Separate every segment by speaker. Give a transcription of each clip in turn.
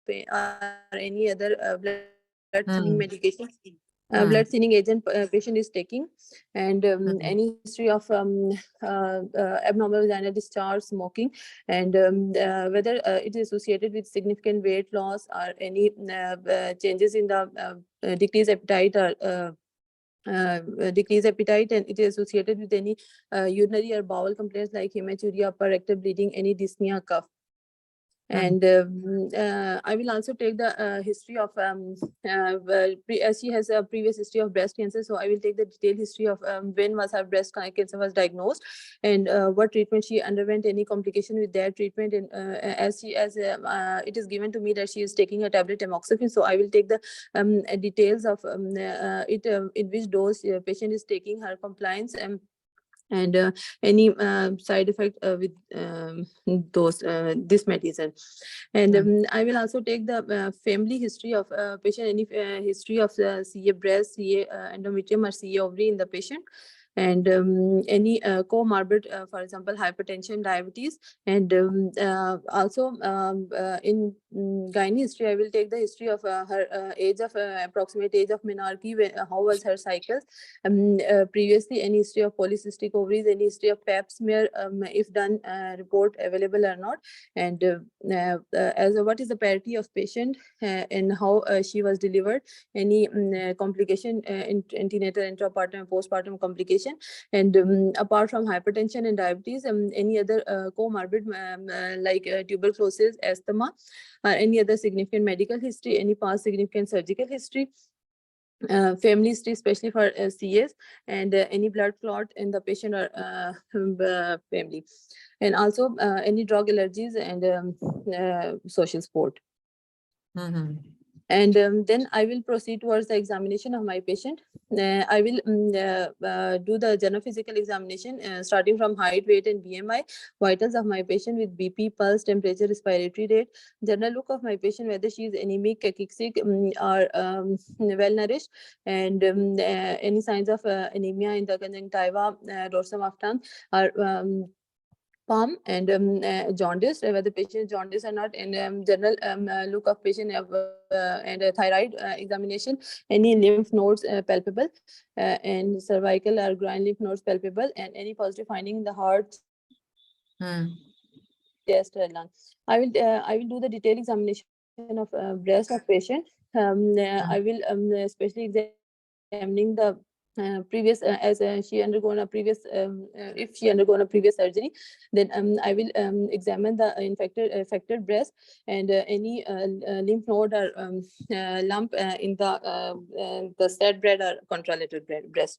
Speaker 1: pain or any other blood thinning medication,
Speaker 2: blood
Speaker 1: blood thinning agent patient is taking, and any history of abnormal vaginal discharge, smoking, and whether it is associated with significant weight loss or any changes in the decreased appetite or decreased appetite, and it is associated with any urinary or bowel complaints like hematuria, upper rectal bleeding, any dyspnea, cough. And I will also take the history of as she has a previous history of breast cancer, so I will take the detailed history of when was her breast cancer was diagnosed, and what treatment she underwent, any complication with that treatment, and as it is given to me that she is taking a tablet tamoxifen, so I will take the details of in which dose patient is taking, her compliance, and any side effect with this medicine. And I will also take the family history of patient, any history of CA breast, CA endometrium, or CA ovary in the patient, and any comorbid, for example, hypertension, diabetes, and also in gynae history, I will take the history of her age of approximate age of menarche, how was her cycle, previously, any history of polycystic ovaries, any history of pap smear, if done, report available or not, and as what is the parity of patient and how she was delivered, any complication in antenatal, intrapartum, postpartum complication, and apart from hypertension and diabetes, any other comorbid like tuberculosis, asthma, or any other significant medical history, any past significant surgical history, family history, especially for CS, and any blood clot in the patient or family, and also any drug allergies and social support. And then I will proceed towards the examination of my patient. I will do the general physical examination, starting from height, weight, and BMI, vitals of my patient with BP, pulse, temperature, respiratory rate, general look of my patient, whether she is anemic, cachectic, or well nourished, and any signs of anemia in the conjunctiva, dorsum of tongue, or palm, and jaundice, whether the patient is jaundice or not, and general look of patient and thyroid examination, any lymph nodes palpable, and cervical or groin lymph nodes palpable, and any positive finding in the heart, chest, or lung. I will do the detailed examination of breast of patient. I will especially examining the previous as she undergone a previous if she undergone a previous surgery, then I will examine the affected breast, and any lymph node or lump in the sad breast or contralateral breast.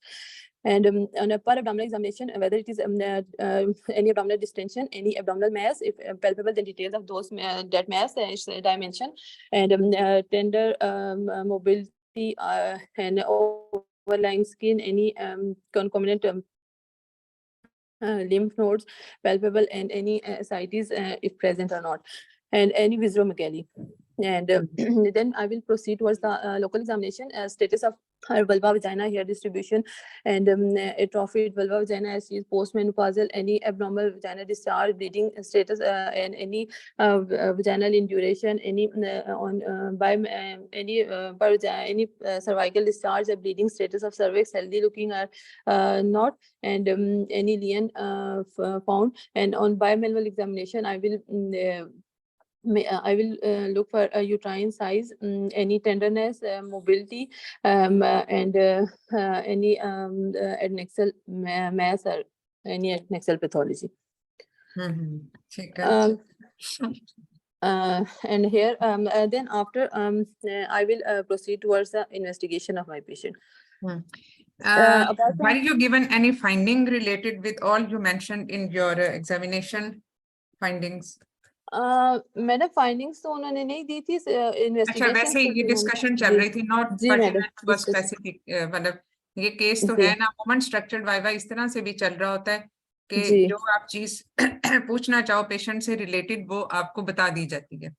Speaker 1: And on a per abdominal examination, whether it is any abdominal distension, any abdominal mass, if palpable, then details of those that mass dimension, and tender mobility and overlying skin, any concomitant lymph nodes palpable, and any ascites if present or not, and any visceromegaly. And then I will proceed towards the local examination, status of her vulva, vagina, hair distribution, and atrophied vulva, vagina as she is postmenopausal, any abnormal vaginal discharge, bleeding status, and any vaginal induration, any any cervical discharge, or bleeding status of cervix, healthy looking or not, and any lesion found. And on bimanual examination, I will look for uterine size, any tenderness, mobility, and any adnexal mass or any adnexal pathology. And here, then after, I will proceed towards the investigation of my patient.
Speaker 2: Were you given any finding related with all you mentioned in your examination findings?
Speaker 1: Madam findings तो उन्होंने नहीं दी थी,
Speaker 2: अच्छा, वैसे ही ये discussion चल रही थी, नॉट पर्टिकुलर टू स्पेसिफिक, मतलब ये केस तो है ना, वुमन स्ट्रक्चर्ड वाइवा इस तरह से भी चल रहा होता है कि जो आप चीज पूछना चाहो पेशेंट से रिलेटेड वो आपको बता दी जाती है।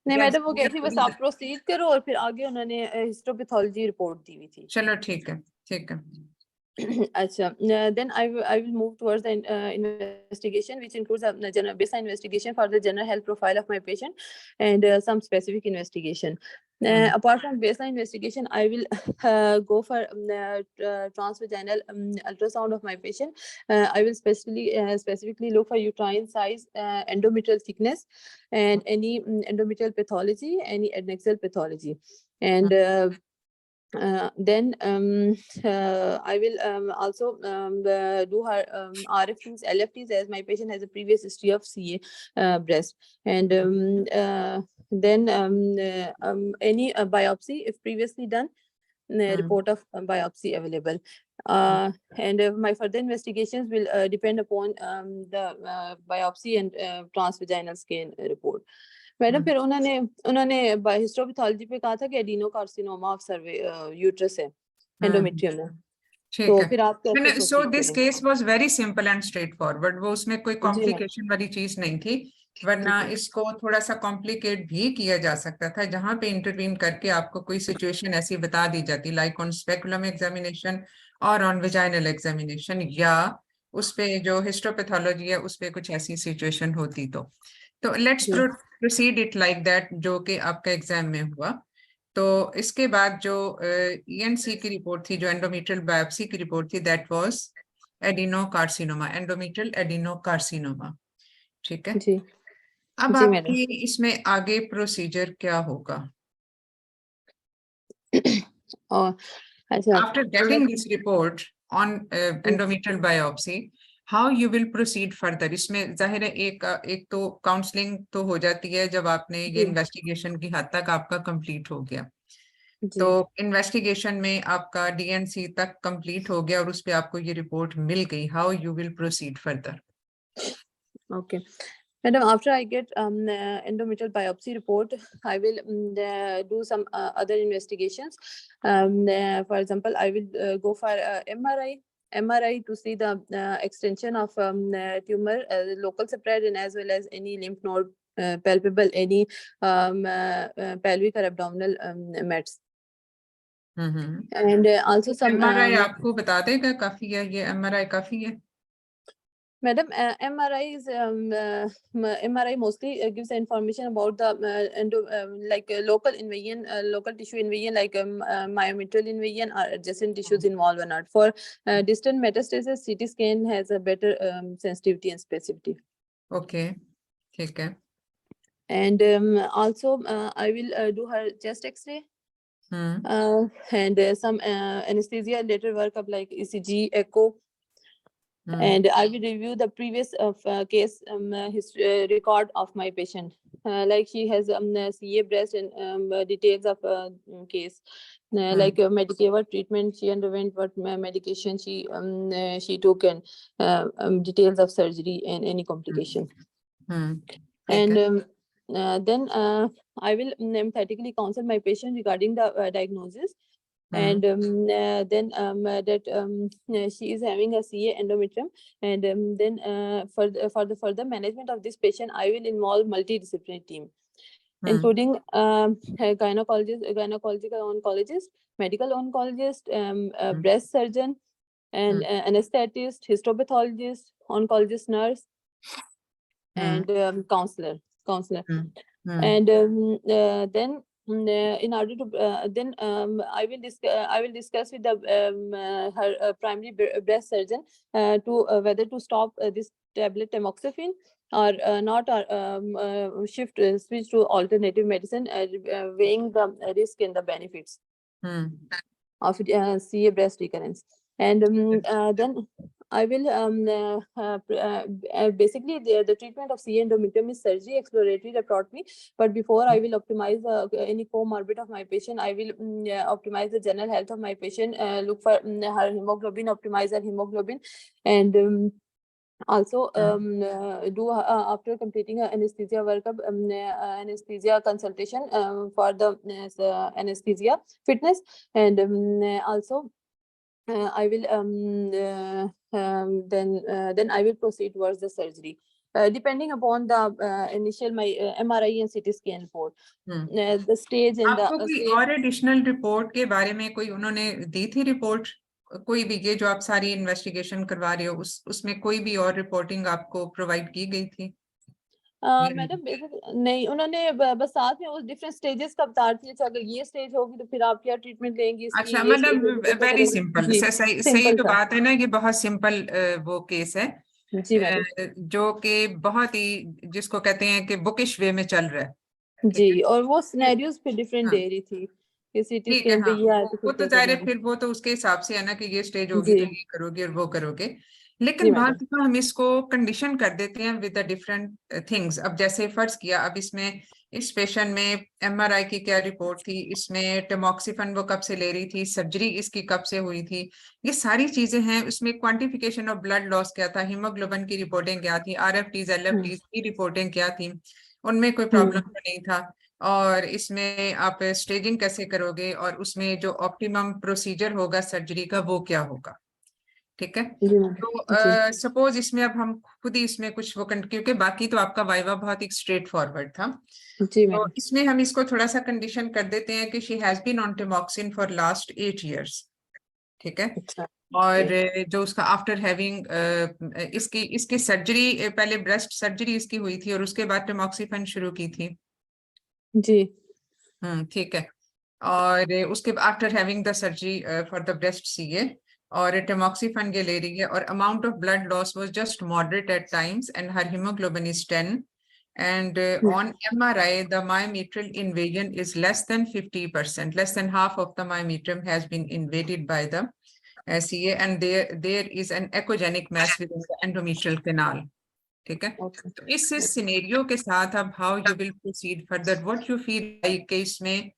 Speaker 1: नहीं मैडम, वो कहती बस आप प्रोसीड करो, और फिर आगे उन्होंने हिस्टोपैथोलॉजी रिपोर्ट दी हुई थी।
Speaker 2: चलो ठीक है, ठीक है।
Speaker 1: Then I will move towards the investigation, which includes a general baseline investigation for the general health profile of my patient and some specific investigation. Apart from baseline investigation, I will go for transvaginal ultrasound of my patient. I will specifically look for uterine size, endometrial thickness, and any endometrial pathology, any adnexal pathology, and then I will also do her RFTs, LFTs, as my patient has a previous history of CA breast, and then any biopsy if previously done, report of biopsy available, and my further investigations will depend upon the biopsy and transvaginal scan report. Madam फिर उन्होंने histopathology पे कहा था कि adenocarcinoma of uterus है, endometrium है, तो फिर आप कैसे
Speaker 2: so this case was very simple and straight forward, वो उसमें कोई कॉम्प्लिकेशन वाली चीज नहीं थी, वरना इसको थोड़ा सा कॉम्प्लिकेट भी किया जा सकता था, जहां पे इंटरवीन करके आपको कोई सिचुएशन ऐसी बता दी जाती, लाइक ऑन स्पेकुलम एग्जामिनेशन और ऑन वेजाइनल एग्जामिनेशन, या उस पे जो हिस्टोपैथोलॉजी है उस पे कुछ ऐसी सिचुएशन होती तो let's proceed it like that, जो कि आपका एग्जाम में हुआ। तो इसके बाद जो ENC की रिपोर्ट थी, जो एंडोमेट्रियल बायोप्सी की रिपोर्ट थी, that was adenocarcinoma, endometrial adenocarcinoma, ठीक है
Speaker 1: जी।
Speaker 2: अब आपकी इसमें आगे प्रोसीजर क्या होगा? After getting this report on endometrial biopsy, how you will proceed further? इसमें जाहिर है एक तो काउंसलिंग तो हो जाती है जब आपने ये इन्वेस्टिगेशन की हद तक आपका कंप्लीट हो गया, तो इन्वेस्टिगेशन में आपका DNC तक कंप्लीट हो गया और उस पे आपको ये रिपोर्ट मिल गई, how you will proceed further?
Speaker 1: Okay Madam, after I get endometrial biopsy report, I will do some other investigations. For example, I will go for MRI to see the extension of tumor, local spread, and as well as any lymph node palpable, any pelvic or abdominal mets. And also some
Speaker 2: MRI आपको बता देगा काफी है, ये MRI काफी है?
Speaker 1: Madam, MRI mostly gives information about the like local invasion, local tissue invasion, like myometrial invasion or adjacent tissues involved or not. For distant metastasis, CT scan has a better sensitivity and specificity.
Speaker 2: Okay, ठीक है.
Speaker 1: And also, I will do her chest X-ray. And some anesthesia later workup like ECG, echo. And I will review the previous case history, record of my patient. Like she has CA breast and details of case. Like Medicaid treatment she underwent, what medication she took, and details of surgery and any complication. And then I will emphatically counsel my patient regarding the diagnosis. And then that she is having a CA endometrium, and then for the further management of this patient, I will involve multidisciplinary team, including gynecological oncologist, medical oncologist, breast surgeon, and anesthetist, histopathologist, oncologist, nurse, and counselor. And then in order to then I will discuss with the her primary breast surgeon to whether to stop this tablet tamoxifen or not, or switch to alternative medicine, weighing the risk and the benefits of CA breast recurrence. And then I will basically the treatment of CA endometrium is surgery, exploratory laparotomy. But before I will optimize any comorbid of my patient, I will optimize the general health of my patient, look for her hemoglobin, optimize her hemoglobin, and also do after completing anesthesia workup, anesthesia consultation for the anesthesia fitness, and also I will then I will proceed towards the surgery, depending upon the initial my MRI and CT scan report, the stage and
Speaker 2: आपको कोई और additional report के बारे में कोई उन्होंने दी थी report कोई भी ये जो आप सारी इन्वेस्टिगेशन करवा रहे हो उसमें कोई भी और रिपोर्टिंग आपको प्रोवाइड की गई थी?
Speaker 1: मैडम नहीं, उन्होंने बस साथ में उस डिफरेंट स्टेजेस का बता रही थी, अगर ये स्टेज होगी तो फिर आप क्या ट्रीटमेंट लेंगी इसकी,
Speaker 2: अच्छा,
Speaker 1: ये stage
Speaker 2: मतलब
Speaker 1: होगी तो
Speaker 2: वेरी
Speaker 1: फिर
Speaker 2: सिंपल,
Speaker 1: जी
Speaker 2: सही
Speaker 1: सिंपल
Speaker 2: जो
Speaker 1: था।
Speaker 2: बात है ना, ये बहुत सिंपल वो केस है
Speaker 1: जी मैडम।
Speaker 2: जो कि बहुत ही जिसको कहते हैं कि बुकिश वे में चल रहा है। ठीक
Speaker 1: जी,
Speaker 2: है,
Speaker 1: और वो सिनेरियोज पे डिफरेंट
Speaker 2: हाँ
Speaker 1: दे रही थी कि सीटी
Speaker 2: ठीक है,
Speaker 1: स्कैन पे
Speaker 2: हाँ
Speaker 1: ये आया तो
Speaker 2: वो
Speaker 1: फिर
Speaker 2: तो
Speaker 1: क्या
Speaker 2: जाहिर है,
Speaker 1: करेंगे।
Speaker 2: फिर वो तो उसके हिसाब से है ना कि ये स्टेज होगी
Speaker 1: जी
Speaker 2: तो ये करोगे और वो करोगे।
Speaker 1: जी
Speaker 2: लेकिन
Speaker 1: मैडम।
Speaker 2: बात तो हम इसको कंडीशन कर देते हैं विद द डिफरेंट थिंग्स। अब जैसे फर्ज किया, अब इसमें इस पेशेंट में एमआरआई की क्या रिपोर्ट थी, इसमें टेमोक्सिफन वो कब से ले रही थी, सर्जरी इसकी कब से हुई थी, ये सारी चीजें हैं। उसमें क्वांटिफिकेशन ऑफ ब्लड लॉस क्या था, हीमोग्लोबिन की रिपोर्टिंग क्या थी, आरएफटीज एलएफटीज की रिपोर्टिंग क्या थी, उनमें कोई प्रॉब्लम तो नहीं था। और इसमें आप स्टेजिंग कैसे करोगे, और उसमें जो ऑप्टिमम प्रोसीजर होगा सर्जरी का वो क्या होगा। ठीक है,
Speaker 1: जी मैडम।
Speaker 2: तो
Speaker 1: जी
Speaker 2: सपोज इसमें अब हम खुद ही इसमें कुछ वो क्योंकि बाकी तो आपका वाइवा बहुत ही स्ट्रेट फॉरवर्ड था,
Speaker 1: जी
Speaker 2: तो
Speaker 1: मैडम।
Speaker 2: इसमें हम इसको थोड़ा सा कंडीशन कर देते हैं कि she has been on tamoxifen for last 8 years। ठीक है,
Speaker 1: अच्छा
Speaker 2: और
Speaker 1: जी
Speaker 2: जो उसका आफ्टर हैविंग इसकी इसकी सर्जरी, पहले ब्रेस्ट सर्जरी इसकी हुई थी और उसके बाद टेमोक्सिफन शुरू की थी।
Speaker 1: जी
Speaker 2: ठीक है, और उसके after having the surgery for the breast CA, और टेमोक्सिफन ये ले रही है, और amount of blood loss was just moderate at times and her haemoglobin is 10, and on MRI the myometrial invasion is less than 50%, less than half of the myometrium has been invaded by the CA, and there is an echogenic mass within the endometrial canal। ठीक है,
Speaker 1: okay
Speaker 2: तो इस scenario के साथ अब how you will proceed further, what you feel like कि इसमें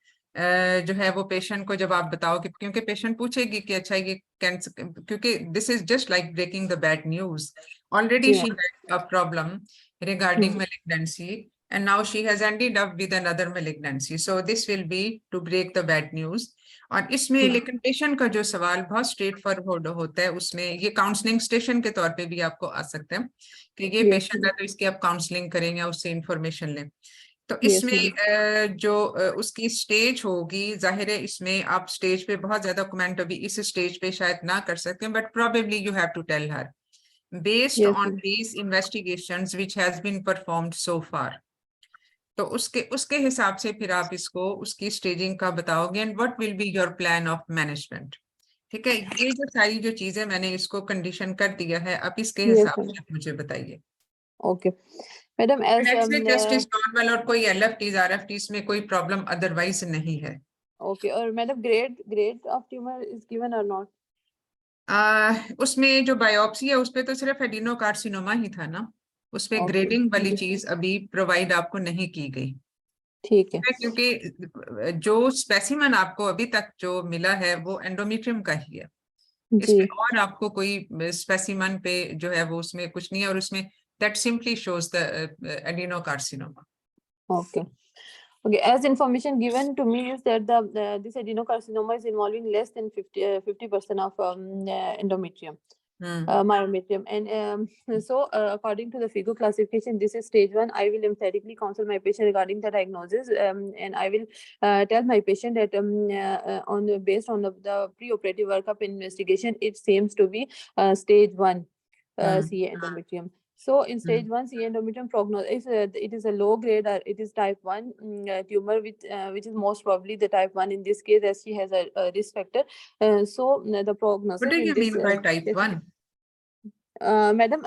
Speaker 2: जो है वो पेशेंट को जब आप बताओगे, क्योंकि पेशेंट पूछेगी कि अच्छा ये कैंसर, क्योंकि this is just like breaking the bad news, already
Speaker 1: जी
Speaker 2: she had a problem regarding malignancy and now she has ended up with another malignancy, so this will be to break the bad news। और इसमें लेकिन patient का जो सवाल बहुत straight forward होता है, उसमें ये काउंसलिंग स्टेशन के तौर पे भी आपको आ सकता है कि ये
Speaker 1: यस
Speaker 2: पेशेंट है तो इसकी आप काउंसलिंग करें या उससे इंफॉर्मेशन लें। तो
Speaker 1: यस
Speaker 2: इसमें जो उसकी स्टेज होगी, जाहिर है इसमें आप स्टेज पे बहुत ज्यादा कमेंट अभी इस स्टेज पे शायद ना कर सकते हैं, but probably you have to tell her based
Speaker 1: yes
Speaker 2: on these investigations which has been performed so far। तो उसके हिसाब से फिर आप इसको उसकी स्टेजिंग का बताओगे, and what will be your plan of management. ठीक है, ये जो सारी जो चीजें मैंने इसको कंडीशन कर दिया है, अब इसके हिसाब
Speaker 1: यस
Speaker 2: से मुझे बताइए।
Speaker 1: Okay madam. As
Speaker 2: just is normal, और कोई एलएफटीज आरएफटीज में कोई प्रॉब्लम अदरवाइज नहीं है।
Speaker 1: ओके, और madam grade of tumour is given और नॉट?
Speaker 2: उसमें जो बायोप्सी है उस पे तो सिर्फ एडिनोकार्सिनोमा ही था ना, उस पे
Speaker 1: ओके
Speaker 2: ग्रेडिंग वाली चीज अभी प्रोवाइड आपको नहीं की गई
Speaker 1: ठीक है
Speaker 2: क्योंकि जो स्पेसिमेन आपको अभी तक जो मिला है वो एंडोमेट्रियम का ही है। इस
Speaker 1: जी
Speaker 2: पे और आपको कोई स्पेसिमेन पे जो है वो उसमें कुछ नहीं है, और उसमें that simply shows the adenocarcinoma.
Speaker 1: Okay Okay, as information given to me is that this adenocarcinoma is involving less than 50% of endometrium, myometrium, and so according to the FIGO classification, this is stage 1. I will emphatically counsel my patient regarding the diagnosis, and I will tell my patient that based on the pre-operative workup investigation, it seems to be stage 1 CA endometrium. So in stage 1 CA endometrium prognosis, it is a low grade, or it is type 1 tumor, which is most probably the type 1 in this case, as she has a risk factor. So the prognosis
Speaker 2: What do
Speaker 1: in
Speaker 2: you
Speaker 1: this
Speaker 2: mean by type 1?
Speaker 1: Madam,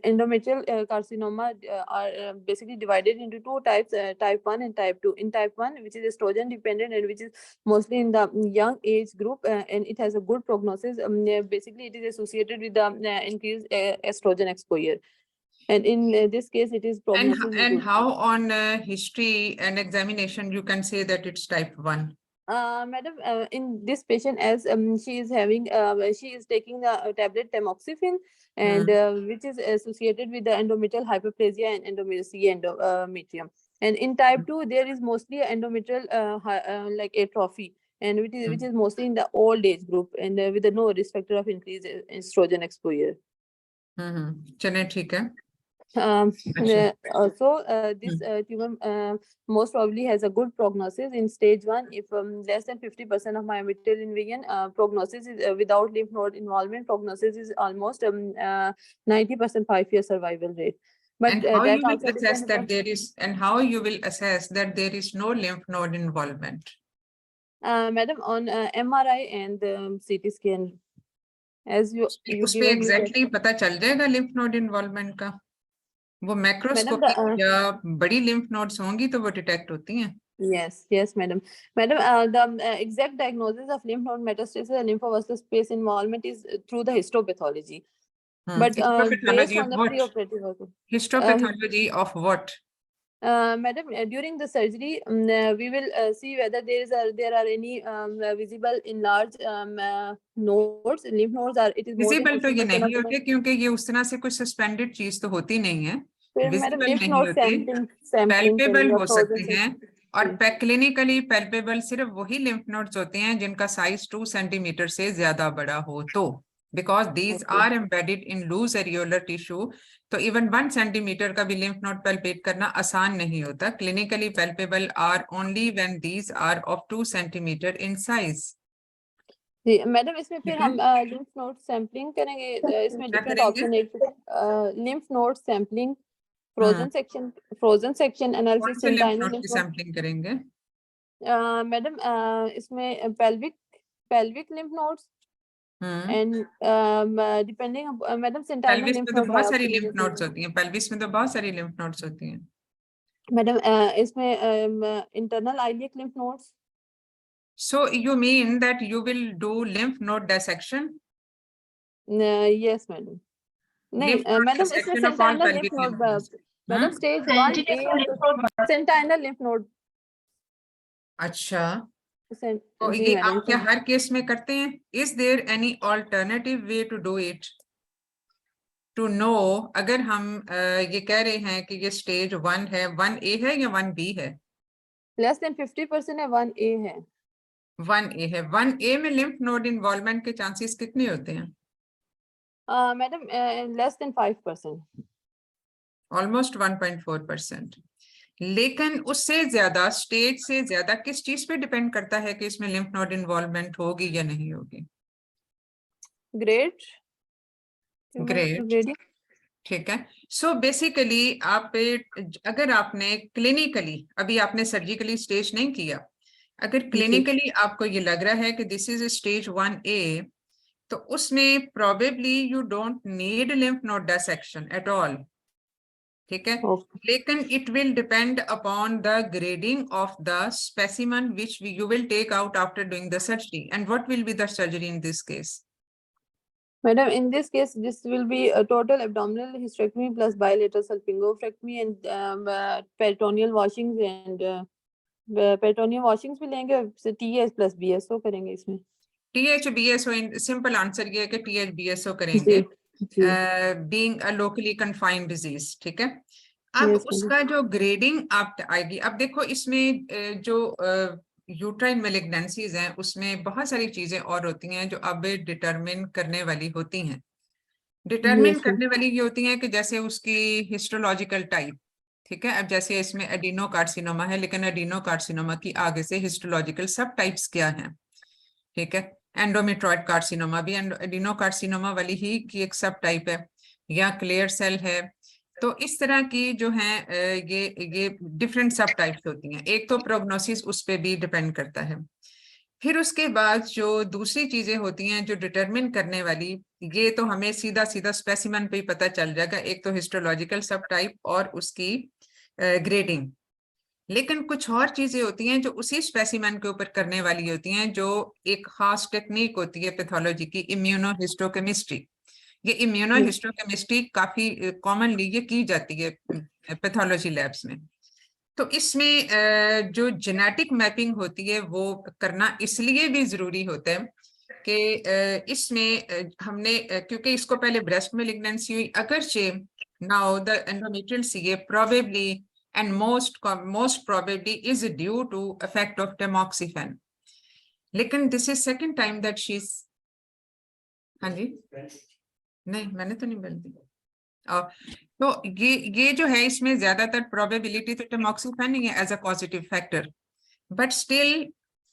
Speaker 1: endometrial carcinoma are basically divided into two types, type 1 and type 2. In type 1, which is estrogen dependent and which is mostly in the young age group, and it has a good prognosis. Basically, it is associated with the increased estrogen exposure. And in this case, it is prognosis is
Speaker 2: And
Speaker 1: good.
Speaker 2: how on history and examination you can say that it's type 1?
Speaker 1: Madam, in this patient, as she is having, she is taking the tablet tamoxifen, and which is associated with the endometrial hyperplasia and endometrium. And in type 2, there is mostly endometrial like atrophy, and which is mostly in the old age group, and with no risk factor of increased estrogen exposure.
Speaker 2: चलिए ठीक है।
Speaker 1: This tumor most probably has a good prognosis in stage 1. If less than 50% of myometrial invasion, prognosis is without lymph node involvement, prognosis is almost 90% 5-year survival rate. But
Speaker 2: and how
Speaker 1: that
Speaker 2: you will
Speaker 1: also
Speaker 2: assess
Speaker 1: depends
Speaker 2: that
Speaker 1: upon,
Speaker 2: there is, and how you will assess that there is no lymph node involvement?
Speaker 1: madam, on MRI and CT scan. As you
Speaker 2: उस पे
Speaker 1: given me that-
Speaker 2: exactly पता चल जाएगा lymph node involvement का? वो मैक्रोस्कोपी या बड़ी lymph nodes होंगी तो वो डिटेक्ट होती हैं.
Speaker 1: Yes, madam. Madam, the exact diagnosis of lymph node metastasis and lymphovascular space involvement is through the histopathology. But based
Speaker 2: Histopathology
Speaker 1: on
Speaker 2: of
Speaker 1: the
Speaker 2: what?
Speaker 1: preoperative work.
Speaker 2: Histopathology of what?
Speaker 1: Madam, during the surgery, we will see whether there are any visible enlarged nodes, lymph nodes, or it is more than
Speaker 2: visible तो ये
Speaker 1: 50%
Speaker 2: नहीं
Speaker 1: of
Speaker 2: होते क्योंकि ये उस तरह से कुछ सस्पेंडेड चीज तो होती नहीं है.
Speaker 1: फिर मैडम
Speaker 2: विजिबल
Speaker 1: lymph
Speaker 2: नहीं
Speaker 1: node
Speaker 2: होते,
Speaker 1: sampling
Speaker 2: पैल्पेबल
Speaker 1: करेंगे,
Speaker 2: हो
Speaker 1: frozen
Speaker 2: सकते हैं. और क्लिनिकली पैल्पेबल सिर्फ वही लिम्फ नोड्स होते हैं जिनका साइज 2 सेंटीमीटर से ज्यादा बड़ा हो, तो because these are embedded in loose areolar tissue. तो इवन 1 सेंटीमीटर का भी लिम्फ नोड पैल्पेट करना आसान नहीं होता. Clinically palpable are only when these are of 2 centimetre in size.
Speaker 1: जी मैडम, इसमें फिर हम लिम्फ नोड सैंपलिंग करेंगे. इसमें डिफरेंट ऑप्शन है. Lymph node sampling, frozen section analysis, sentinel lymph node
Speaker 2: sampling करेंगे.
Speaker 1: मैडम इसमें pelvic lymph nodes and depending madam सेंटाइनल
Speaker 2: pelvis
Speaker 1: lymph
Speaker 2: में तो
Speaker 1: नोड
Speaker 2: बहुत सारी लिम्फ नोड्स होती हैं. पेल्विस में तो बहुत सारी लिम्फ नोड्स होती हैं.
Speaker 1: मैडम इसमें internal iliac lymph nodes.
Speaker 2: So you mean that you will do lymph node dissection?
Speaker 1: Yes, madam. नहीं मैडम, इसमें sentinel lymph node madam stage 1A sentinel lymph node.
Speaker 2: अच्छा, तो
Speaker 1: जी
Speaker 2: ये
Speaker 1: मैडम.
Speaker 2: आप क्या हर केस में करते हैं? Is there any alternative way to do it? To know, अगर हम ये कह रहे हैं कि ये स्टेज 1 है, 1A है या 1B है?
Speaker 1: लेस देन 50% है, 1A है.
Speaker 2: 1A है. 1A में लिम्फ नोड इन्वॉल्वमेंट के चांसेस कितने होते हैं?
Speaker 1: Madam less than 5%.
Speaker 2: ऑलमोस्ट 1.4%. लेकिन उससे ज्यादा, स्टेज से ज्यादा किस चीज पे डिपेंड करता है कि इसमें लिम्फ नोड इन्वॉल्वमेंट होगी या नहीं होगी? ग्रेट, ठीक है. सो बेसिकली आप अगर आपने क्लिनिकली, अभी आपने सर्जिकली स्टेज नहीं किया, अगर क्लिनिकली आपको ये लग रहा है कि दिस इज स्टेज 1A, तो उसमें probably you don't need lymph node dissection at all. ठीक है. लेकिन it will depend upon the grading of the specimen which you will take out after doing the surgery. And what will be the surgery in this case?
Speaker 1: Madam, in this case, this will be a total abdominal hysterectomy plus bilateral salpingophractomy and peritoneal washings and peritoneal washings भी लेंगे. TH plus BSO करेंगे इसमें.
Speaker 2: TH BSO, simple answer ये है कि TH BSO करेंगे. Being a locally confined disease. ठीक है. अब उसका जो ग्रेडिंग आप आएगी, अब देखो इसमें जो यूट्राइन मैलिग्नेंसीज हैं उसमें बहुत सारी चीजें और होती हैं जो अब डिटरमिन करने वाली होती हैं. डिटरमिन करने वाली ये होती हैं कि जैसे उसकी हिस्टोलॉजिकल टाइप. ठीक है. अब जैसे इसमें एडिनोकार्सिनोमा है, लेकिन एडिनोकार्सिनोमा की आगे से हिस्टोलॉजिकल सब टाइप्स क्या हैं? ठीक है. एंडोमेट्रॉइड कार्सिनोमा भी एडिनोकार्सिनोमा वाली ही की एक सब टाइप है, या क्लियर सेल है. तो इस तरह की जो है ये डिफरेंट सब टाइप्स होती हैं. एक तो प्रोग्नोसिस उस पर भी डिपेंड करता है. फिर उसके बाद जो दूसरी चीजें होती हैं जो डिटरमिन करने वाली, ये तो हमें सीधा सीधा स्पेसिमन पे ही पता चल जाएगा. एक तो हिस्टोलॉजिकल सब टाइप और उसकी ग्रेडिंग. लेकिन कुछ और चीजें होती हैं जो उसी स्पेसिमेन के ऊपर करने वाली होती हैं, जो एक खास टेक्निक होती है पैथोलॉजी की, इम्यूनोहिस्टोकेमिस्ट्री. ये इम्यूनोहिस्टोकेमिस्ट्री काफी कॉमनली ये की जाती है पैथोलॉजी लैब्स में. तो इसमें जो जेनेटिक मैपिंग होती है वो करना इसलिए भी जरूरी होता है कि इसमें हमने क्योंकि इसको पहले ब्रेस्ट मैलिग्नेंसी हुई, अगरचे now the endometrial CA probably and most probably is due to effect of tamoxifen. लेकिन this is second time that she's, हाँ जी, नहीं मैंने तो नहीं बोल दी. तो ये जो है इसमें ज्यादातर प्रोबेबिलिटी तो टैमॉक्सिफेन ही है as a positive factor, but still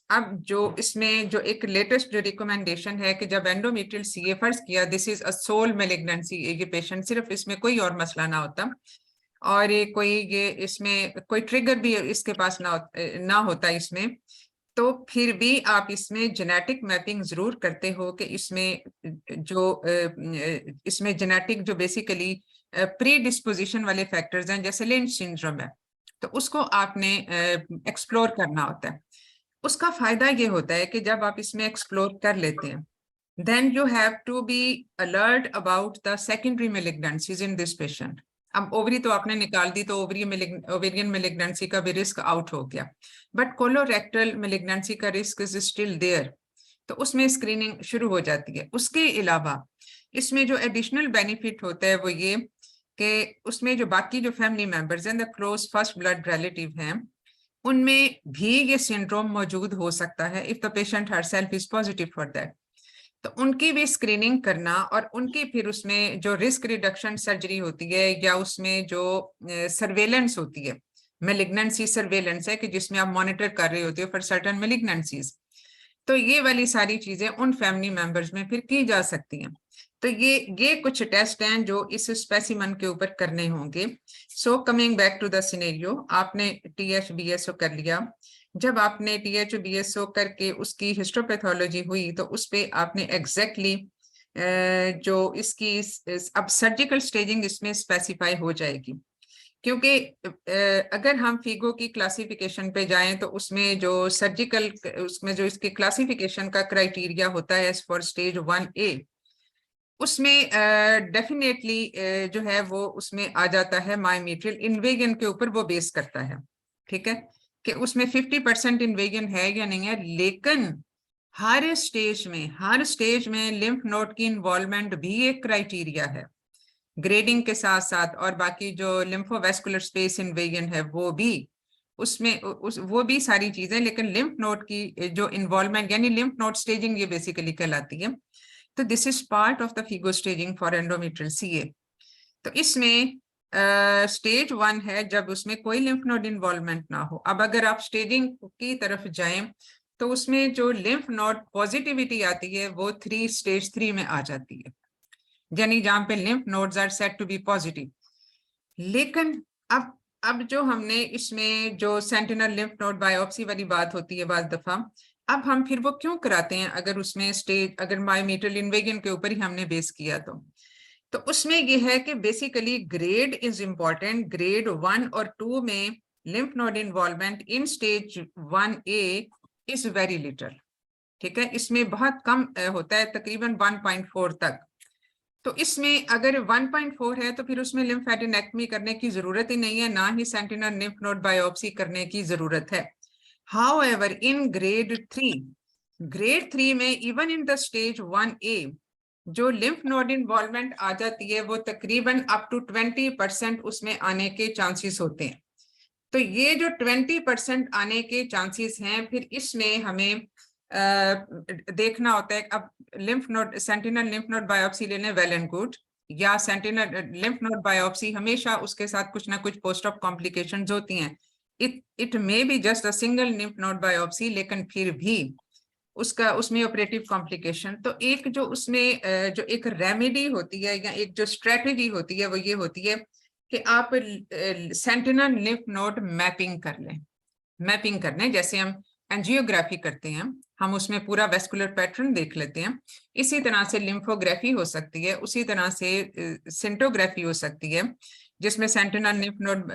Speaker 2: अब जो इसमें जो एक लेटेस्ट जो रिकमेंडेशन है कि जब एंडोमेट्रियल सीए फर्स्ट किया, this is a sole malignancy, ये पेशेंट सिर्फ इसमें कोई और मसला ना होता और ये इसमें कोई ट्रिगर भी इसके पास ना होता इसमें, तो फिर भी आप इसमें जेनेटिक मैपिंग जरूर करते हो कि इसमें इसमें जेनेटिक जो बेसिकली प्री डिस्पोजिशन वाले फैक्टर्स हैं जैसे लिंच सिंड्रोम है, तो उसको आपने एक्सप्लोर करना होता है। उसका फायदा ये होता है कि जब आप इसमें एक्सप्लोर कर लेते हैं, then you have to be alert about the secondary malignancies in this patient. अब ओवरी तो आपने निकाल दी तो ओवेरियन मेलिग्नेंसी का भी रिस्क आउट हो गया, बट कोलोरेक्टल मेलिग्नेंसी का रिस्क इज स्टिल देयर, तो उसमें स्क्रीनिंग शुरू हो जाती है। उसके अलावा इसमें जो एडिशनल बेनिफिट होता है वो ये कि उसमें जो बाकी जो फैमिली मेंबर्स हैं, the close first blood relative हैं, उनमें भी ये सिंड्रोम मौजूद हो सकता है if the patient herself is positive for that, तो उनकी भी स्क्रीनिंग करना और उनकी फिर उसमें जो रिस्क रिडक्शन सर्जरी होती है या उसमें जो सर्वेलेंस होती है, मेलिग्नेंसी सर्वेलेंस है कि जिसमें आप मॉनिटर कर रहे होते हो फॉर सर्टेन मेलिग्नेंसीज, तो ये वाली सारी चीजें उन फैमिली मेंबर्स में फिर की जा सकती हैं। तो ये कुछ टेस्ट हैं जो इस स्पेसिमन के ऊपर करने होंगे। So coming back to the scenario, आपने TH-BSO कर लिया, जब आपने TH-BSO करके उसकी हिस्टोपैथोलॉजी हुई तो उस पे आपने एग्जैक्टली जो इसकी अब सर्जिकल स्टेजिंग इसमें स्पेसिफाई हो जाएगी, क्योंकि अगर हम फीगो की क्लासिफिकेशन पे जाएं तो उसमें जो सर्जिकल उसमें जो इसकी क्लासिफिकेशन का क्राइटेरिया होता है फॉर स्टेज 1A, उसमें डेफिनेटली जो है वो उसमें आ जाता है मायोमेट्रियल इन्वेजन के ऊपर वो बेस करता है, ठीक है, कि उसमें 50% इन्वेजन है या नहीं है, लेकिन हर स्टेज में लिम्फ नोड की इन्वॉल्वमेंट भी एक क्राइटेरिया है ग्रेडिंग के साथ साथ, और बाकी जो लिम्फोवेस्कुलर स्पेस इन्वेजन है वो भी उसमें वो भी सारी चीजें, लेकिन लिम्फ नोड की जो इन्वॉल्वमेंट यानी लिम्फ नोड स्टेजिंग ये बेसिकली कहलाती है। तो this is part of the Figo staging for endometrial CA. तो इसमें स्टेज 1 है जब उसमें कोई लिम्फ नोड इन्वॉल्वमेंट ना हो। अब अगर आप स्टेजिंग की तरफ जाएं तो उसमें जो लिम्फ नोड पॉजिटिविटी आती है वो स्टेज 3 में आ जाती है, यानी जहां पे lymph nodes are said to be positive. लेकिन अब जो हमने इसमें जो सेंटिनल लिम्फ नोड बायोप्सी वाली बात होती है बाज दफा, अब हम फिर वो क्यों कराते हैं अगर उसमें स्टेज अगर मायोमेट्रियल इन्वेजन के ऊपर ही हमने बेस किया तो उसमें ये है कि basically grade is important. Grade 1 और 2 में lymph node involvement in stage 1A is very little, ठीक है, इसमें बहुत कम होता है, तकरीबन 1.4 तक। तो इसमें अगर 1.4 है तो फिर उसमें लिम्फेडेनेक्टमी करने की जरूरत ही नहीं है, ना ही सेंटिनल लिम्फ नोड बायोप्सी करने की जरूरत है। हाउएवर इन ग्रेड 3 में even in the stage 1A जो लिम्फ नोड इन्वॉल्वमेंट आ जाती है वो तकरीबन अप टू 20% उसमें आने के चांसेस होते हैं। तो ये जो 20% आने के चांसेस हैं, फिर इसमें हमें देखना होता है। अब lymph node sentinel lymph node biopsy लेने वेल एंड गुड, या सेंटिनल लिम्फ नोड बायोप्सी हमेशा उसके साथ कुछ ना कुछ पोस्ट ऑप कॉम्प्लिकेशंस होती हैं। It may be just a single lymph node biopsy, लेकिन फिर भी उसमें ऑपरेटिव कॉम्प्लिकेशन। तो एक जो उसमें जो एक रेमेडी होती है या एक जो स्ट्रेटेजी होती है वो ये होती है कि आप सेंटिनल लिम्फ नोड मैपिंग कर लें, जैसे हम एंजियोग्राफी करते हैं, हम उसमें पूरा वेस्कुलर पैटर्न देख लेते हैं। इसी तरह से लिम्फोग्राफी हो सकती है, उसी तरह से सिंटोग्राफी हो सकती है, जिसमें सेंटिनल लिम्फ नोड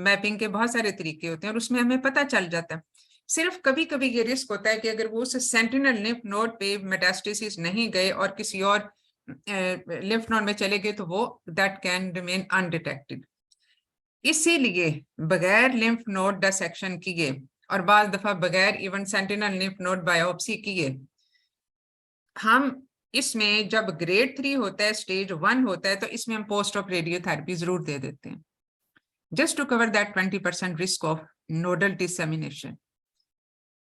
Speaker 2: मैपिंग के बहुत सारे तरीके होते हैं और उसमें हमें पता चल जाता है। सिर्फ कभी कभी ये रिस्क होता है कि अगर वो उस सेंटिनल लिम्फ नोड पे मेटास्टेसिस नहीं गए और किसी और लिम्फ नोड में चले गए तो वो दैट कैन रिमेन अनडिटेक्टेड। इसीलिए बगैर लिम्फ नोड डिसेक्शन किए और बाज दफा बगैर even sentinel lymph node biopsy किए, हम इसमें जब ग्रेड 3 होता है स्टेज 1 होता है तो इसमें हम पोस्ट ऑफ रेडियोथेरेपी जरूर दे देते हैं, just to cover that 20% risk of nodal dissemination,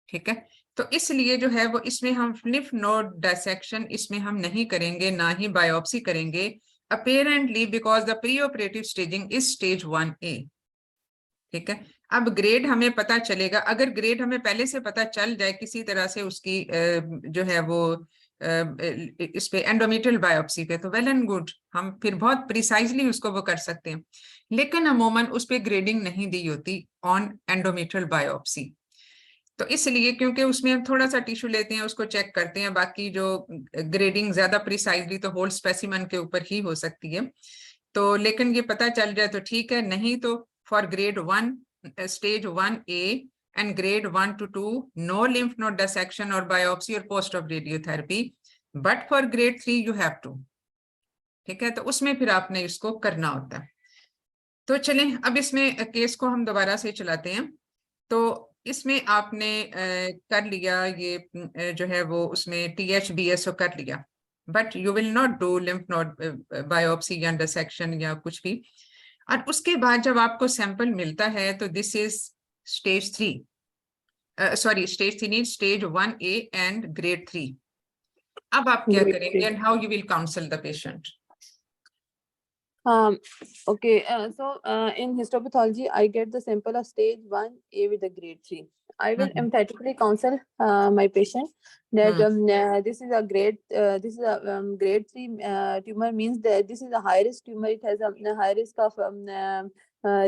Speaker 2: ठीक है। तो इसलिए जो है वो इसमें हम लिम्फ नोड डिसेक्शन इसमें हम नहीं करेंगे, ना ही बायोप्सी करेंगे, apparently because the preoperative staging is stage 1A. ठीक है, अब ग्रेड हमें पता चलेगा, अगर ग्रेड हमें पहले से पता चल जाए किसी तरह से उसकी जो है वो इस पे एंडोमेट्रियल बायोप्सी पे, तो वेल एंड गुड, हम फिर बहुत प्रिसाइजली उसको वो कर सकते हैं। लेकिन अमूमन उस पे ग्रेडिंग नहीं दी होती ऑन एंडोमेट्रियल बायोप्सी, तो इसलिए क्योंकि उसमें हम थोड़ा सा टिश्यू लेते हैं, उसको चेक करते हैं, बाकी जो ग्रेडिंग ज्यादा प्रिसाइजली तो होल स्पेसिमन के ऊपर ही हो सकती है। तो लेकिन ये पता चल जाए तो ठीक है, नहीं तो for grade 1 stage 1A and grade 1 to 2 no lymph node dissection or biopsy or post op radiotherapy, but for grade 3 you have to, ठीक है, तो उसमें फिर आपने इसको करना होता है। तो चलें अब इसमें केस को हम दोबारा से चलाते हैं। तो इसमें आपने कर लिया ये जो है वो उसमें THBSO कर लिया, but you will not do lymph node biopsy या डिसेक्शन या कुछ भी। और उसके बाद जब आपको सैंपल मिलता है तो this is stage 3, sorry stage 3 नहीं, स्टेज 1A एंड ग्रेड 3। अब आप क्या करेंगे and how you will counsel the patient?
Speaker 1: Okay, so in histopathology, I get the sample of stage 1A with the grade 3. I will emphatically counsel my patient that this is a grade 3 tumor, means that this is a high risk tumor. It has a high risk of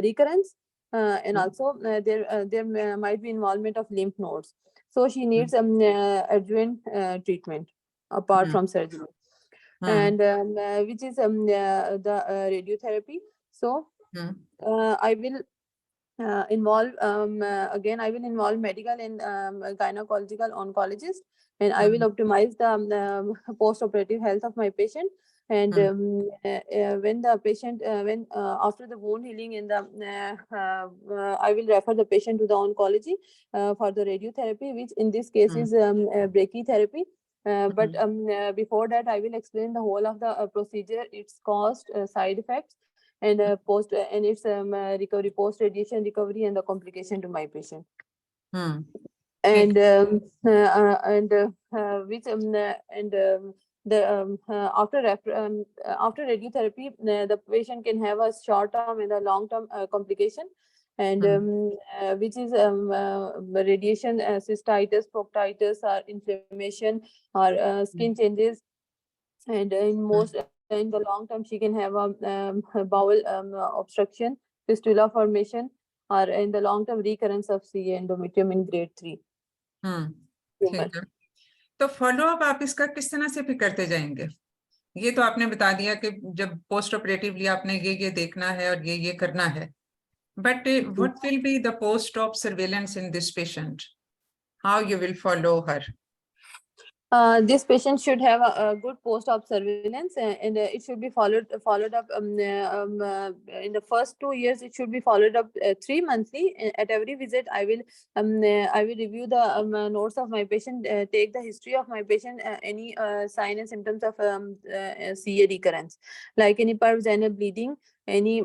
Speaker 1: recurrence, and also there might be involvement of lymph nodes. So she needs adjuvant treatment apart from surgery. And which is the radiotherapy. So I will involve again I will involve medical and gynecological oncologist, and I will optimize the post-operative health of my patient. And when the patient when after the wound healing in the I will refer the patient to the oncology for the radiotherapy, which in this case is brachytherapy. But before that, I will explain the whole of the procedure, its cost, side effects, and its recovery, post radiation recovery, and the complication to my patient. And after radiotherapy, the patient can have a short-term and a long-term complication, and which is radiation cystitis, proctitis, or inflammation, or skin changes, and in the long term she can have a bowel obstruction, fistula formation, or in the long term recurrence of CA endometrium in grade 3.
Speaker 2: ठीक है, तो follow up आप इसका किस तरह से फिर करते जाएंगे? ये तो आपने बता दिया कि जब पोस्ट ऑपरेटिवली आपने ये देखना है और ये करना है, but what will be the post-op surveillance in this patient? How you will follow her?
Speaker 1: This patient should have a good post-op surveillance, and it should be followed up in the first 2 years. It should be followed up 3 monthly. At every visit, I will review the notes of my patient, take the history of my patient, any sign and symptoms of CA recurrence, like any pervaginal bleeding, any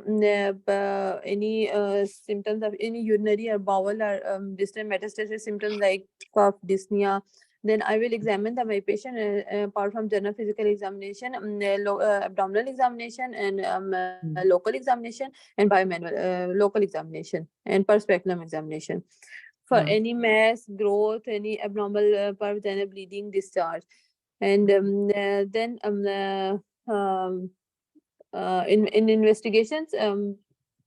Speaker 1: symptoms of any urinary or bowel or distant metastasis symptoms like cough, dyspnea. Then I will examine my patient apart from general physical examination, abdominal examination, and local examination, and biomanual local examination, and per speculum examination for any mass growth, any abnormal pervaginal bleeding, discharge. And then in investigations,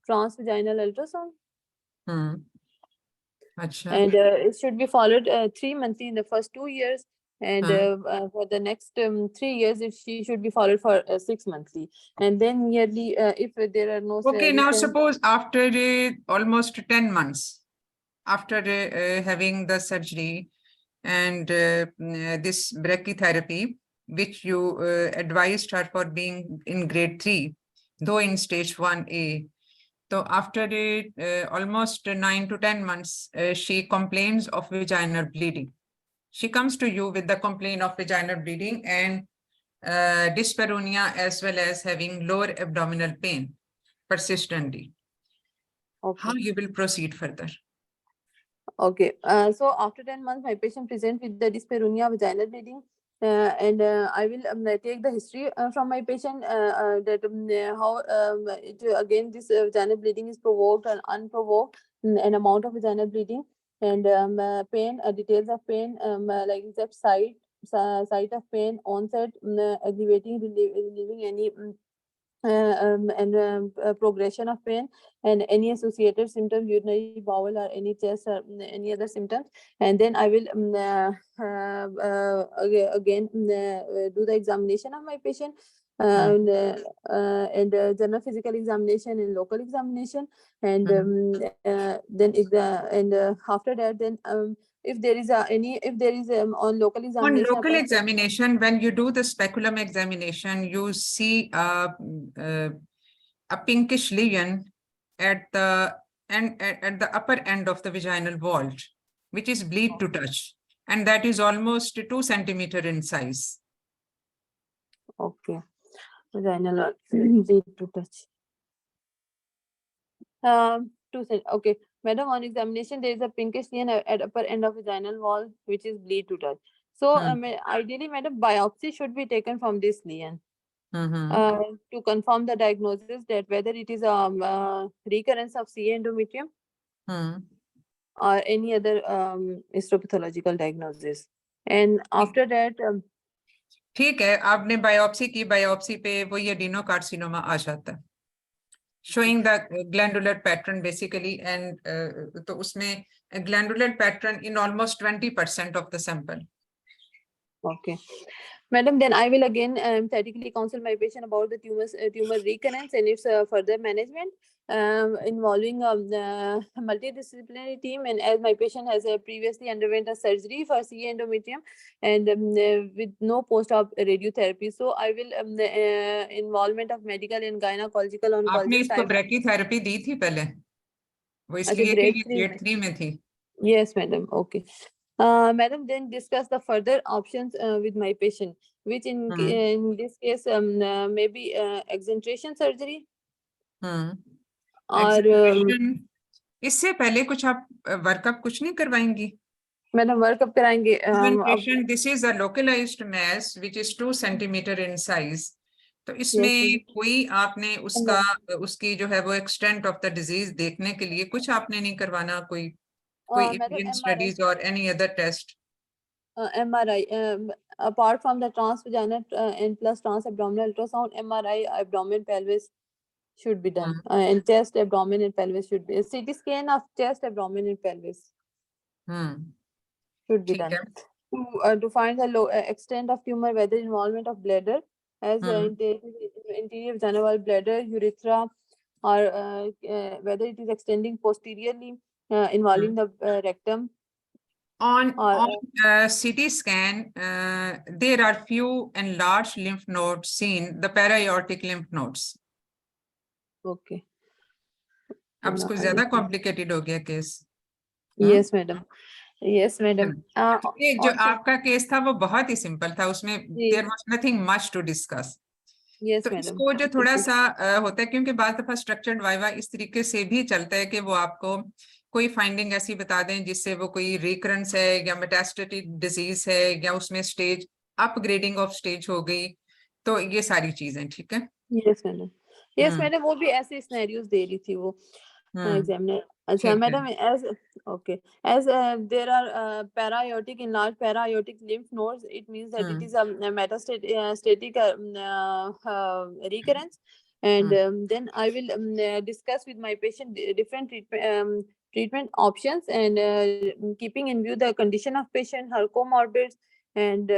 Speaker 1: transvaginal ultrasound. And it should be followed 3 monthly in the first 2 years, and for the next 3 years she should be followed for 6 monthly, and then yearly if there are no.
Speaker 2: Okay, now suppose after almost 10 months after having the surgery and this brachytherapy, which you advised her for being in grade 3, though in stage 1A. So after almost 9 to 10 months, she complains of vaginal bleeding. She comes to you with the complaint of vaginal bleeding and dyspareunia, as well as having lower abdominal pain persistently. Okay. How you will proceed further?
Speaker 1: Okay, so after 10 months, my patient presents with the dyspareunia, vaginal bleeding, and I will take the history from my patient, that how again this vaginal bleeding is provoked and unprovoked, and amount of vaginal bleeding, and pain, details of pain, like exact site of pain, onset, aggravating, relieving any progression of pain, and any associated symptoms, urinary bowel, or any chest, or any other symptoms. And then I will again do the examination of my patient, and general physical examination and local examination, and then after that, then if there is on local
Speaker 2: On
Speaker 1: examination.
Speaker 2: local examination, when you do the speculum examination, you see a pinkish lesion at the upper end of the vaginal vault, which is bleed to touch, and that is almost 2 centimeters in size.
Speaker 1: Okay, vaginal bleed to touch. Okay, madam, on examination, there is a pinkish lesion at upper end of vaginal wall, which is bleed to touch. So, ideally, madam, biopsy should be taken from this lesion to confirm the diagnosis, that whether it is recurrence of CA endometrium or any other histopathological diagnosis. And after that,
Speaker 2: ठीक है, आपने biopsy की, biopsy पे वो ये adenocarcinoma आ जाता है, showing the glandular pattern basically, and तो उसमें glandular pattern in almost 20% of the sample.
Speaker 1: Okay, madam, then I will again emphatically counsel my patient about the tumor recurrence and its further management, involving multidisciplinary team. And as my patient has previously underwent a surgery for CA endometrium, and with no post-op radiotherapy, so I will involvement of medical and gynecological
Speaker 2: आपने
Speaker 1: oncologist.
Speaker 2: इसको brachytherapy दी थी पहले, वो इसलिए कि ये grade 3 में थी.
Speaker 1: Yes, madam. Okay. Madam, then discuss the further options with my patient, which in this case maybe excision surgery. और
Speaker 2: इससे पहले कुछ आप वर्कअप कुछ नहीं करवाएंगी?
Speaker 1: मैडम वर्कअप कराएंगे.
Speaker 2: Patient, this is a localized mass which is 2 centimeter in size. तो इसमें कोई आपने उसकी जो है वो extent of the disease देखने के लिए कुछ आपने नहीं करवाना, कोई imaging studies or any other test?
Speaker 1: MRI, apart from the transvaginal and plus transabdominal ultrasound, MRI abdomen pelvis should be done, and chest, abdomen, and pelvis should be. CT scan of chest, abdomen, and pelvis should be done to find the low extent of tumor, whether involvement of bladder, as interior vaginal wall, bladder, urethra, or whether it is extending posteriorly, involving the rectum.
Speaker 2: On CT scan, there are few enlarged lymph nodes seen, the para-aortic lymph nodes.
Speaker 1: Okay.
Speaker 2: अब इसको ज़्यादा complicated हो गया case.
Speaker 1: Yes, madam. Yes, madam.
Speaker 2: ये जो आपका case था वो बहुत ही सिंपल था, उसमें there was nothing much to discuss.
Speaker 1: Yes,
Speaker 2: तो
Speaker 1: madam.
Speaker 2: इसको जो थोड़ा सा होता है, क्योंकि बात दफा स्ट्रक्चर्ड वाइवा इस तरीके से भी चलता है कि वो आपको कोई फाइंडिंग ऐसी बता दें जिससे वो कोई रिकरेंस है या मेटास्टेटिक डिजीज है या उसमें स्टेज अपग्रेडिंग ऑफ स्टेज हो गई, तो ये सारी चीजें. ठीक है.
Speaker 1: Yes madam. यस मैडम, वो भी ऐसे सिनेरियोज दे रही थी वो एग्जामिनर. अच्छा madam, as okay, as there are para-aortic enlarged para-aortic lymph nodes, it means that it is a metastatic recurrence. And then I will discuss with my patient different treatment options, and keeping in view the condition of patient, her comorbids. And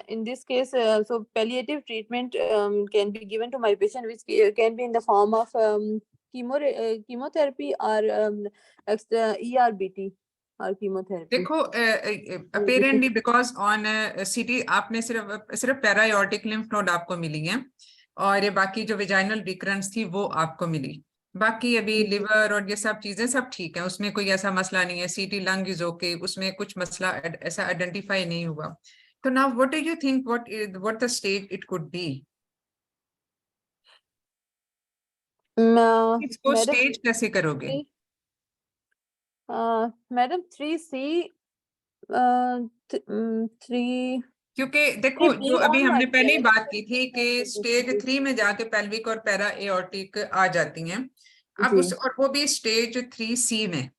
Speaker 1: in this case, so palliative treatment can be given to my patient, which can be in the form of chemotherapy or ERBT or chemotherapy.
Speaker 2: देखो, apparently because on CT आपने सिर्फ para-aortic lymph node आपको मिली है, और ये बाकी जो vaginal recurrence थी वो आपको मिली. बाकी अभी लिवर और ये सब चीजें सब ठीक है, उसमें कोई ऐसा मसला नहीं है. सीटी लंग इज ओके, उसमें कुछ मसला ऐसा आइडेंटिफाई नहीं हुआ. तो now what do you think what the stage it could be? इसको स्टेज कैसे करोगे?
Speaker 1: मैडम 3C 3
Speaker 2: क्योंकि देखो
Speaker 1: नहीं,
Speaker 2: जो
Speaker 1: being
Speaker 2: अभी
Speaker 1: on
Speaker 2: हमने
Speaker 1: my
Speaker 2: पहले ही
Speaker 1: bed,
Speaker 2: बात की थी कि स्टेज 3 में जाके पेल्विक और पैरा एओर्टिक आ जाती हैं। अब
Speaker 1: जी
Speaker 2: और वो भी स्टेज 3C में।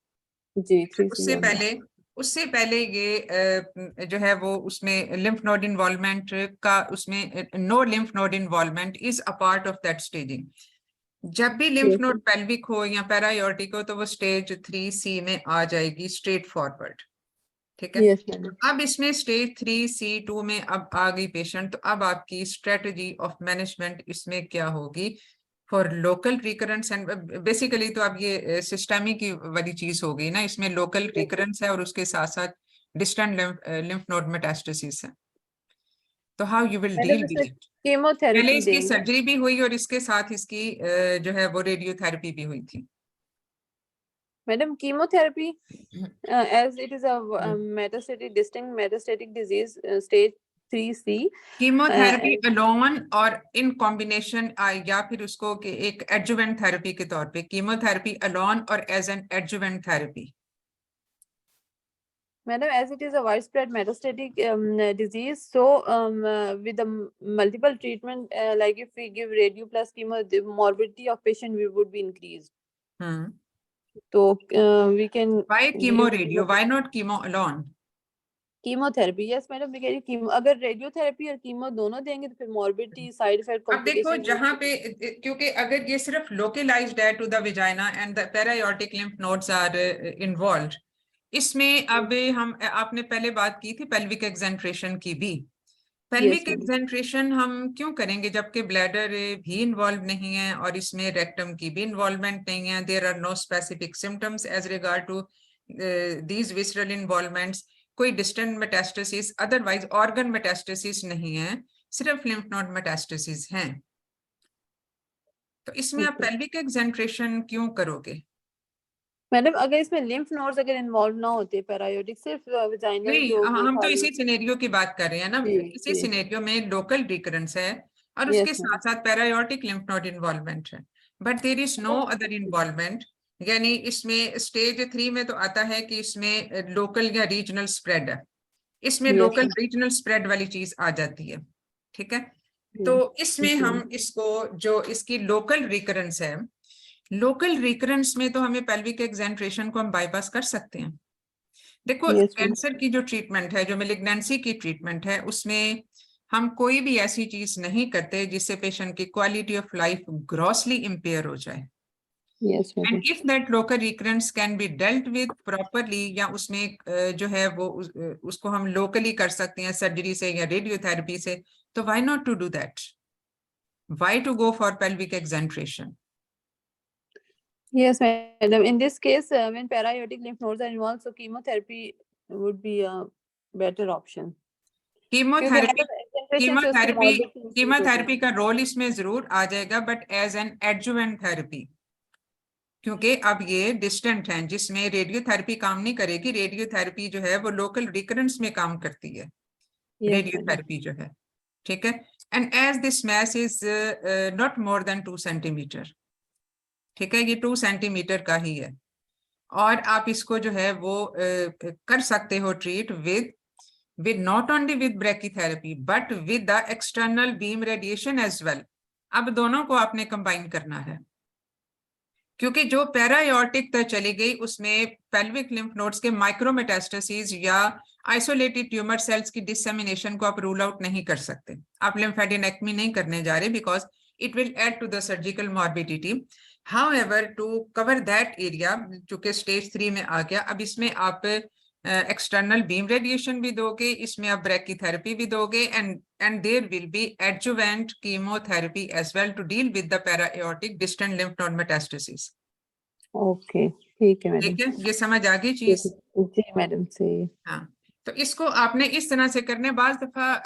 Speaker 1: जी 3C
Speaker 2: उससे पहले ये जो है वो उसमें लिम्फ नोड इन्वॉल्वमेंट का, उसमें no lymph node involvement is a part of that staging. जब भी लिम्फ नोड पेल्विक हो या पैरा एओर्टिक हो तो वो स्टेज 3C में आ जाएगी स्ट्रेट फॉरवर्ड। ठीक है।
Speaker 1: Yes madam.
Speaker 2: अब इसमें स्टेज 3C2 में अब आ गई पेशेंट, तो अब आपकी स्ट्रेटजी ऑफ मैनेजमेंट इसमें क्या होगी for local recurrence and basically तो अब ये सिस्टमिक वाली चीज हो गई ना, इसमें लोकल रिकरेंस है और उसके साथ साथ डिस्टेंट लिम्फ नोड मेटास्टेसिस है। तो how you will deal with it? पहले
Speaker 1: केमोथेरेपी
Speaker 2: इसकी
Speaker 1: देंगे
Speaker 2: सर्जरी भी हुई और इसके साथ इसकी जो है वो रेडियोथेरेपी भी हुई थी।
Speaker 1: Madam. Chemotherapy as it is a distinct metastatic disease, stage 3C.
Speaker 2: Chemotherapy alone और इन कॉम्बिनेशन, या फिर उसको कि एक एडजुवेंट थेरेपी के तौर पे, कीमोथेरेपी अलोन और as an adjuvant therapy.
Speaker 1: Madam, as it is a widespread metastatic disease, so with the multiple treatment, like if we give radio plus chemo, the morbidity of patient would be increased. So we can
Speaker 2: Why chemo radio? Why not chemo alone?
Speaker 1: Chemotherapy, yes madam. मैं कह रही chemo, अगर radiotherapy और chemo दोनों देंगे तो फिर morbidity, side effect,
Speaker 2: अब देखो
Speaker 1: कॉम्प्लिकेशन।
Speaker 2: जहां पे, क्योंकि अगर ये सिर्फ लोकलाइज्ड है to the vagina and the paraaortic lymph nodes are involved, इसमें अब हम, आपने पहले बात की थी पेल्विक एक्सेंट्रेशन की भी। पेल्विक एक्सेंट्रेशन हम क्यों करेंगे जबकि ब्लैडर भी इन्वॉल्व नहीं है और इसमें रेक्टम की भी इन्वॉल्वमेंट नहीं है। There are no specific symptoms as regard to these visceral involvements. कोई distant metastasis, otherwise organ metastasis नहीं है, सिर्फ लिम्फ नोड मेटास्टेसिस हैं। तो इसमें आप पेल्विक एक्सेंट्रेशन क्यों करोगे?
Speaker 1: मैडम अगर इसमें लिम्फ नोड्स अगर इन्वॉल्व ना होते, पैरायोटिक सिर्फ विजाइनल
Speaker 2: नहीं,
Speaker 1: जो
Speaker 2: हम तो इसी सिनेरियो की बात कर रहे हैं ना। इसी सिनेरियो में लोकल रिकरेंस है और उसके साथ साथ पैरायोटिक लिम्फ नोड इन्वॉल्वमेंट है, but there is no other involvement. यानी इसमें स्टेज 3 में तो आता है कि इसमें लोकल या रीजनल स्प्रेड है, इसमें लोकल रीजनल स्प्रेड वाली चीज आ जाती है। ठीक है। तो इसमें हम इसको, जो इसकी लोकल रिकरेंस है, लोकल रिकरेंस में तो हमें पेल्विक एक्सेंट्रेशन को हम बाईपास कर सकते हैं। देखो कैंसर की जो ट्रीटमेंट है, जो मेलिग्नेंसी की ट्रीटमेंट है, उसमें हम कोई भी ऐसी चीज नहीं करते जिससे पेशेंट की quality of life grossly empire हो जाए। And if that local recurrence can be dealt with properly, या उसमें जो है वो उसको हम लोकली कर सकते हैं सर्जरी से या रेडियोथेरेपी से, तो why not to do that? Why to go for pelvic exenteration?
Speaker 1: Yes, madam. In this case, when paraiotic lymph nodes are involved, so chemotherapy would be a better option.
Speaker 2: Chemotherapy का role इसमें जरूर आ जाएगा, but as an adjuvant therapy, क्योंकि अब ये distant हैं जिसमें रेडियोथेरेपी काम नहीं करेगी। रेडियोथेरेपी जो है वो लोकल रिकरेंस में काम करती है, रेडियोथेरेपी जो है। ठीक है। And as this mass is not more than 2 centimetre, ठीक है, ये 2 सेंटीमीटर का ही है, और आप इसको जो है वो कर सकते हो treat with not only with brachytherapy but with the external beam radiation as well। अब दोनों को आपने कंबाइन करना है, क्योंकि जो पैरायोटिक तक चली गई उसमें पेल्विक लिम्फ नोड्स के माइक्रोमेटास्टेसिस या आइसोलेटेड ट्यूमर सेल्स की डिसेमिनेशन को आप रूल आउट नहीं कर सकते। आप लिम्फेडेनेक्टमी नहीं करने जा रहे because it will add to the surgical morbidity. However to cover that area, चूंकि स्टेज 3 में आ गया, अब इसमें आप एक्सटर्नल बीम रेडिएशन भी दोगे, इसमें आप ब्रैकीथेरेपी भी दोगे, and there will be adjuvant chemotherapy as well to deal with the paraaortic distant lymph node metastasis.
Speaker 1: Okay, ठीक है मैडम।
Speaker 2: ठीक है, ये समझ आ गई चीज?
Speaker 1: जी मैडम सही।
Speaker 2: हाँ, तो इसको आपने इस तरह से करने, बाज दफा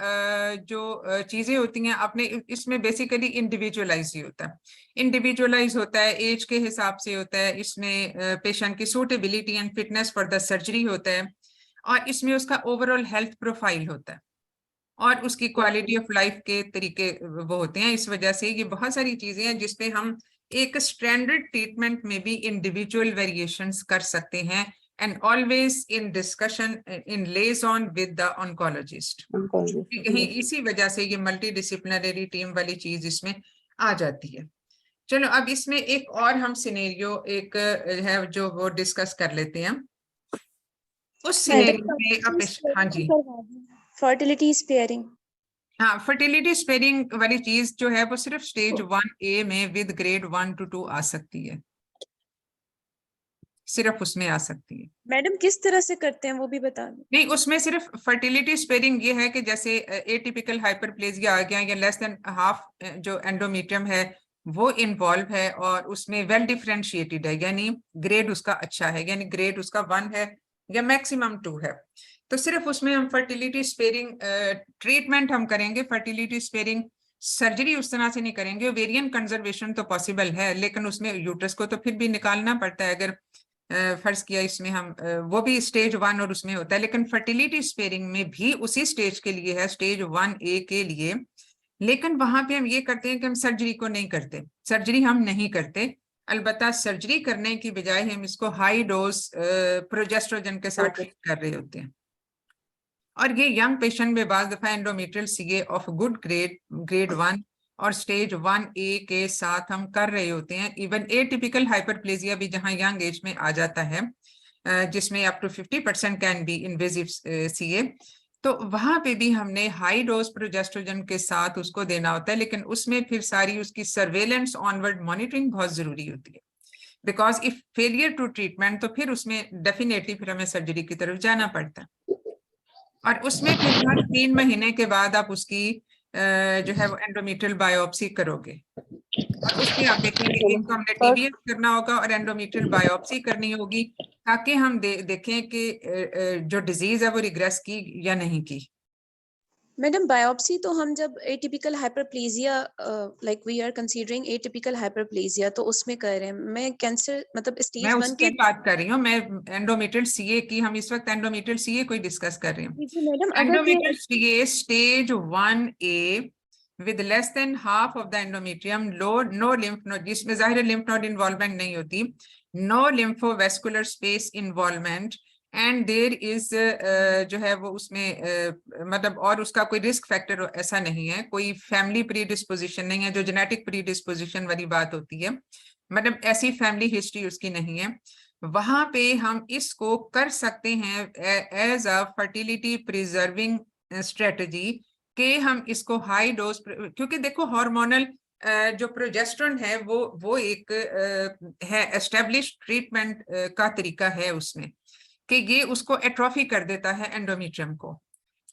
Speaker 2: जो चीजें होती हैं आपने इसमें बेसिकली इंडिविजुअलाइज ही होता है, इंडिविजुअलाइज होता है, एज के हिसाब से होता है, इसमें पेशेंट की suitability and fitness for the surgery होता है, और इसमें उसका ओवरऑल हेल्थ प्रोफाइल होता है, और उसकी क्वालिटी ऑफ लाइफ के तरीके वो होते हैं। इस वजह से ये बहुत सारी चीजें हैं जिसपे हम एक स्टैंडर्ड ट्रीटमेंट में भी इंडिविजुअल वेरिएशंस कर सकते हैं and always in discussion, in liaison with the oncologist. कहीं इसी वजह से ये मल्टीडिसिप्लिनरी टीम वाली चीज इसमें आ जाती है। चलो अब इसमें एक और हम सिनेरियो एक है जो वो डिस्कस कर लेते हैं। उस सिनेरियो में अब हाँ जी,
Speaker 3: फर्टिलिटी स्पेयरिंग,
Speaker 2: हाँ फर्टिलिटी स्पेयरिंग वाली चीज जो है वो सिर्फ स्टेज 1A में विद ग्रेड 1 to 2 आ सकती है, सिर्फ उसमें आ सकती है।
Speaker 3: मैडम किस तरह से करते हैं वो भी बता दो।
Speaker 2: नहीं, उसमें सिर्फ फर्टिलिटी स्पेयरिंग ये है कि जैसे एटिपिकल हाइपरप्लेजिया आ गया या लेस देन हाफ जो एंडोमेट्रियम है वो इन्वॉल्व है और उसमें वेल डिफरेंशिएटेड है, यानी ग्रेड उसका अच्छा है, यानी ग्रेड उसका 1 है या मैक्सिमम 2 है, तो सिर्फ उसमें हम फर्टिलिटी स्पेयरिंग ट्रीटमेंट हम करेंगे। फर्टिलिटी स्पेयरिंग सर्जरी उस तरह से नहीं करेंगे। ओवेरियन कंजर्वेशन तो पॉसिबल है, लेकिन उसमें यूट्रस को तो फिर भी निकालना पड़ता है। अगर फर्ज किया इसमें हम वो भी स्टेज 1 और उसमें होता है, लेकिन फर्टिलिटी स्पेयरिंग में भी उसी स्टेज के लिए है, स्टेज 1A के लिए। लेकिन वहां पे हम ये करते हैं कि हम सर्जरी को नहीं करते, सर्जरी हम नहीं करते, अलबत्ता सर्जरी करने की बजाय हम इसको हाई डोज प्रोजेस्ट्रोजन के साथ ट्रीट कर रहे होते हैं। और ये यंग पेशेंट में बाज दफा endometrial CA of good grade 1 और स्टेज 1A के साथ हम कर रहे होते हैं। इवन एटिपिकल हाइपरप्लेजिया भी जहां यंग एज में आ जाता है, जिसमें up to 50% can be invasive CA, तो वहां पे भी हमने हाई डोज प्रोजेस्ट्रोजन के साथ उसको देना होता है। लेकिन उसमें फिर सारी उसकी सर्वेलेंस ऑनवर्ड मॉनिटरिंग बहुत जरूरी होती है, because if failure to treatment तो फिर उसमें डेफिनेटली फिर हमें सर्जरी की तरफ जाना पड़ता है। और उसमें फिर हर 3 महीने के बाद आप उसकी जो है वो एंडोमेट्रियल बायोप्सी करोगे, और उसमें आप देखेंगे इनको हमने टीबीएस करना होगा और एंडोमेट्रियल बायोप्सी करनी होगी, ताकि हम देखें कि जो डिजीज है वो रिग्रेस की या नहीं की।
Speaker 3: मैडम बायोप्सी तो हम जब atypical hyperplasia like we are considering atypical hyperplasia तो उसमें कर रहे हैं। मैं कैंसर मतलब स्टेज 1
Speaker 2: मैं उसकी बात कर रही हूँ, मैं एंडोमेट्रियल सीए की, हम इस वक्त एंडोमेट्रियल सीए को डिस्कस कर रहे हैं।
Speaker 3: जी madam,
Speaker 2: endometrial CA stage 1A with less than half of the endometrium, no lymph node, जिसमें जाहिर lymph node involvement नहीं होती, no lymphovascular space involvement, and there is जो है वो उसमें मतलब और उसका कोई रिस्क फैक्टर ऐसा नहीं है, कोई फैमिली प्रीडिस्पोजिशन नहीं है, जो जेनेटिक प्रीडिस्पोजिशन वाली बात होती है, मतलब ऐसी फैमिली हिस्ट्री उसकी नहीं है। वहां पे हम इसको कर सकते हैं as a fertility preserving strategy कि हम इसको हाई डोज, क्योंकि देखो हार्मोनल जो प्रोजेस्टेरोन है वो एक है एस्टेब्लिश ट्रीटमेंट का तरीका है उसमें, कि ये उसको एट्रोफी कर देता है एंडोमेट्रियम को।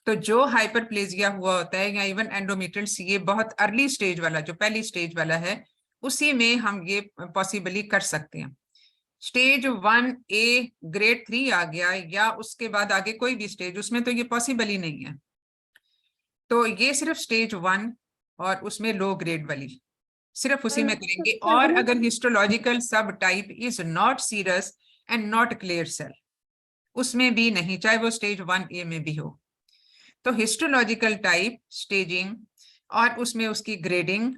Speaker 2: तो जो हाइपरप्लेजिया हुआ होता है या इवन एंडोमेट्रियल सीए बहुत अर्ली स्टेज वाला, जो पहली स्टेज वाला है, उसी में हम ये पॉसिबली कर सकते हैं। स्टेज 1A ग्रेड 3 आ गया या उसके बाद आगे कोई भी स्टेज, उसमें तो ये पॉसिबल ही नहीं है। तो ये सिर्फ स्टेज 1 और उसमें लो ग्रेड वाली सिर्फ उसी में करेंगे। और अगर histological subtype is not serous and not clear cell, उसमें भी नहीं, चाहे वो स्टेज 1A में भी हो। तो हिस्टोलॉजिकल टाइप स्टेजिंग और उसमें उसकी ग्रेडिंग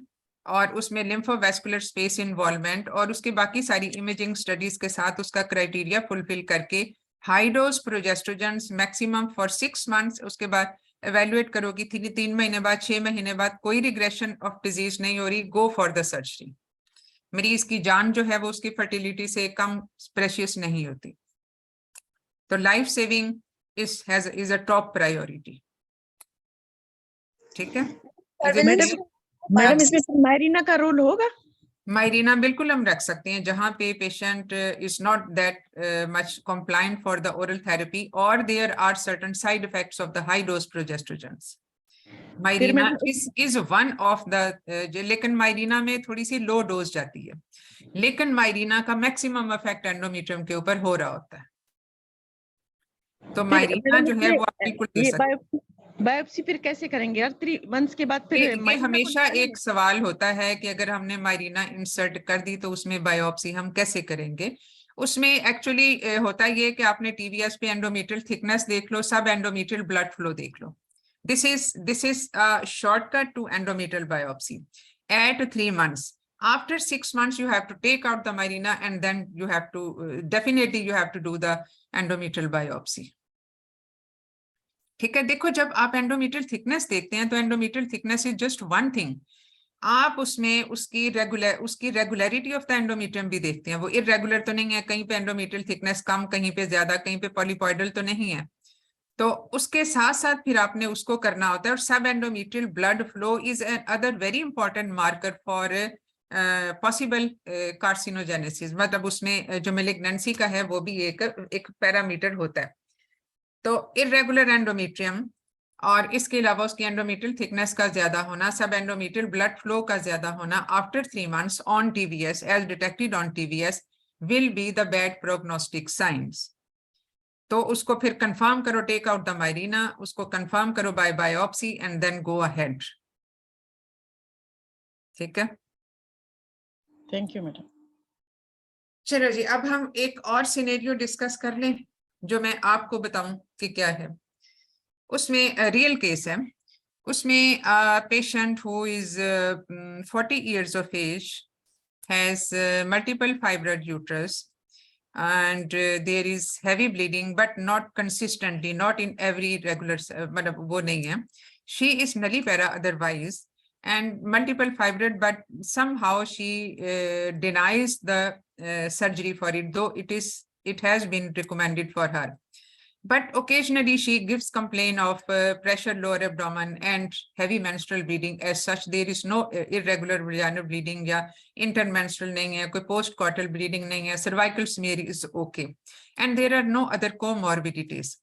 Speaker 2: और उसमें लिम्फोवैस्कुलर स्पेस इन्वॉल्वमेंट और उसके बाकी सारी इमेजिंग स्टडीज के साथ उसका क्राइटेरिया फुलफिल करके high dose progesterone maximum for 6 months, उसके बाद एवेल्युएट करोगी 3 महीने बाद, 6 महीने बाद कोई रिग्रेशन ऑफ डिजीज नहीं हो रही, गो फॉर द सर्जरी। मरीज की जान जो है वो उसकी फर्टिलिटी से कम प्रेशियस नहीं होती। तो life saving is a top priority. ठीक है
Speaker 4: मैडम इसमें मायरीना का रोल होगा?
Speaker 2: मायरीना बिल्कुल हम रख सकते हैं जहां पे patient is not that much compliant for the oral therapy और there are certain side effects of the high dose progestogens. Mirena is one of the, लेकिन मायरीना में थोड़ी सी लो डोज जाती है, लेकिन मायरीना का मैक्सिमम इफेक्ट एंडोमेट्रियम के ऊपर हो रहा होता है। तो मायरीना जो है वो आप बिल्कुल दे सकते हैं।
Speaker 4: बायोप्सी फिर कैसे करेंगे यार 3 months के बाद? फिर
Speaker 2: ये हमेशा एक सवाल होता है कि अगर हमने मायरीना इंसर्ट कर दी तो उसमें बायोप्सी हम कैसे करेंगे। उसमें एक्चुअली होता ये कि आपने टीवीएस पे एंडोमेट्रियल थिकनेस देख लो, सब एंडोमेट्रियल ब्लड फ्लो देख लो। This is a shortcut to endometrial biopsy at 3 months. After 6 months you have to take out the Mirena and then you have to definitely you have to do the endometrial biopsy. ठीक है, देखो जब आप endometrial thickness देखते हैं तो endometrial thickness is just one thing, आप उसमें उसकी रेगुलरिटी ऑफ द एंडोमेट्रियम भी देखते हैं। वो इरेगुलर तो नहीं है, कहीं पे एंडोमेट्रियल थिकनेस कम, कहीं पे ज्यादा, कहीं पे पॉलीपॉइडल तो नहीं है। तो उसके साथ साथ फिर आपने उसको करना होता है। और सब endometrial blood flow is an other very important marker for possible carcinogenesis, मतलब उसमें जो मेलिग्नेंसी का है वो भी एक पैरामीटर होता है। तो इरेगुलर एंडोमेट्रियम और इसके अलावा उसकी एंडोमेट्रियल थिकनेस का ज्यादा होना, सब एंडोमेट्रियल ब्लड फ्लो का ज्यादा होना after 3 months on TVS as detected on TVS will be the bad prognostic signs. तो उसको फिर कंफर्म करो, टेक आउट द मायरीना, उसको कंफर्म करो by biopsy and then go ahead. ठीक है,
Speaker 4: थैंक यू मैडम।
Speaker 2: चलो जी, अब हम एक और सिनेरियो डिस्कस कर लें जो मैं आपको बताऊं कि क्या है। उसमें रियल केस है। उसमें patient who is 40 years of age has multiple fibroid uterus and there is heavy bleeding but not consistently, not in every regular, मतलब वो नहीं है। She is nullipara otherwise and multiple fibroid, but somehow she denies the surgery for it, though it has been recommended for her. But occasionally she gives complaint of pressure lower abdomen and heavy menstrual bleeding. As such, there is no irregular vaginal bleeding या intermenstrual नहीं है, कोई postcoital bleeding नहीं है, cervical smear is okay, and there are no other comorbidities.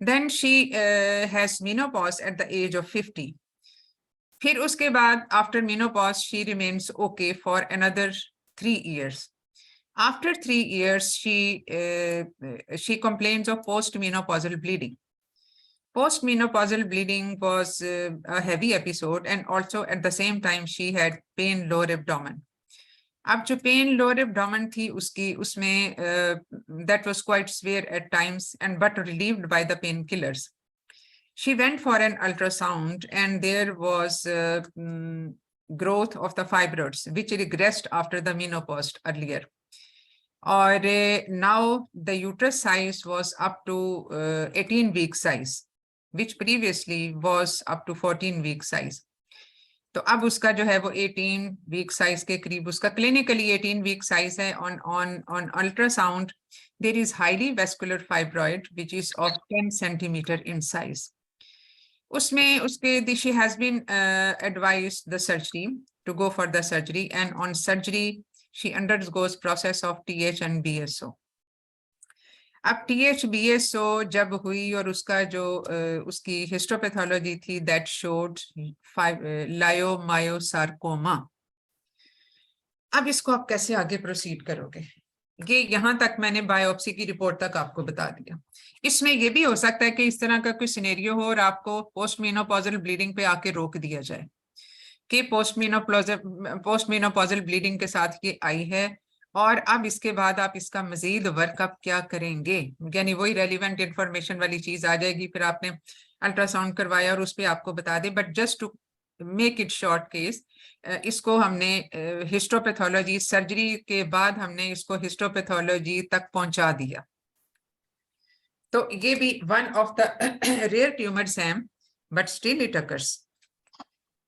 Speaker 2: Then she has menopause at the age of 50. फिर उसके बाद after menopause she remains okay for another 3 years. After 3 years, she complains of postmenopausal bleeding. Postmenopausal bleeding was a heavy episode, and also at the same time she had pain lower abdomen. अब जो pain lower abdomen थी उसमें that was quite severe at times, and but relieved by the painkillers. She went for an ultrasound, and there was growth of the fibroids, which regressed after the menopause earlier. Or now the uterus size was up to 18-week size, which previously was up to 14-week size. तो अब उसका जो है वो 18-week size के करीब उसका clinically 18-week size है। On ultrasound there is highly vascular fibroid which is of 10 centimeter in size. उसमें उसके she has been advised the surgery to go for the surgery, and on surgery she undergoes process of TH and BSO. अब TH BSO जब हुई और उसका जो उसकी histopathology थी that showed leiomyosarcoma. अब इसको आप कैसे आगे प्रोसीड करोगे? ये यहाँ तक मैंने बायोप्सी की रिपोर्ट तक आपको बता दिया। इसमें ये भी हो सकता है कि इस तरह का कोई सिनेरियो हो और आपको पोस्टमेनोपॉजल ब्लीडिंग पे आके रोक दिया जाए कि पोस्टमेनोपॉजल ब्लीडिंग के साथ ये आई है और अब इसके बाद आप इसका मजीद वर्कअप क्या करेंगे, यानी वही रेलिवेंट इंफॉर्मेशन वाली चीज आ जाएगी। फिर आपने अल्ट्रासाउंड करवाया और उस पर आपको बता दे, but just to make it short case, इसको हमने हिस्टोपैथोलॉजी सर्जरी के बाद हमने इसको हिस्टोपैथोलॉजी तक पहुंचा दिया। तो ये भी one of the rare tumours हैं, बट स्टिल इट अकर्स।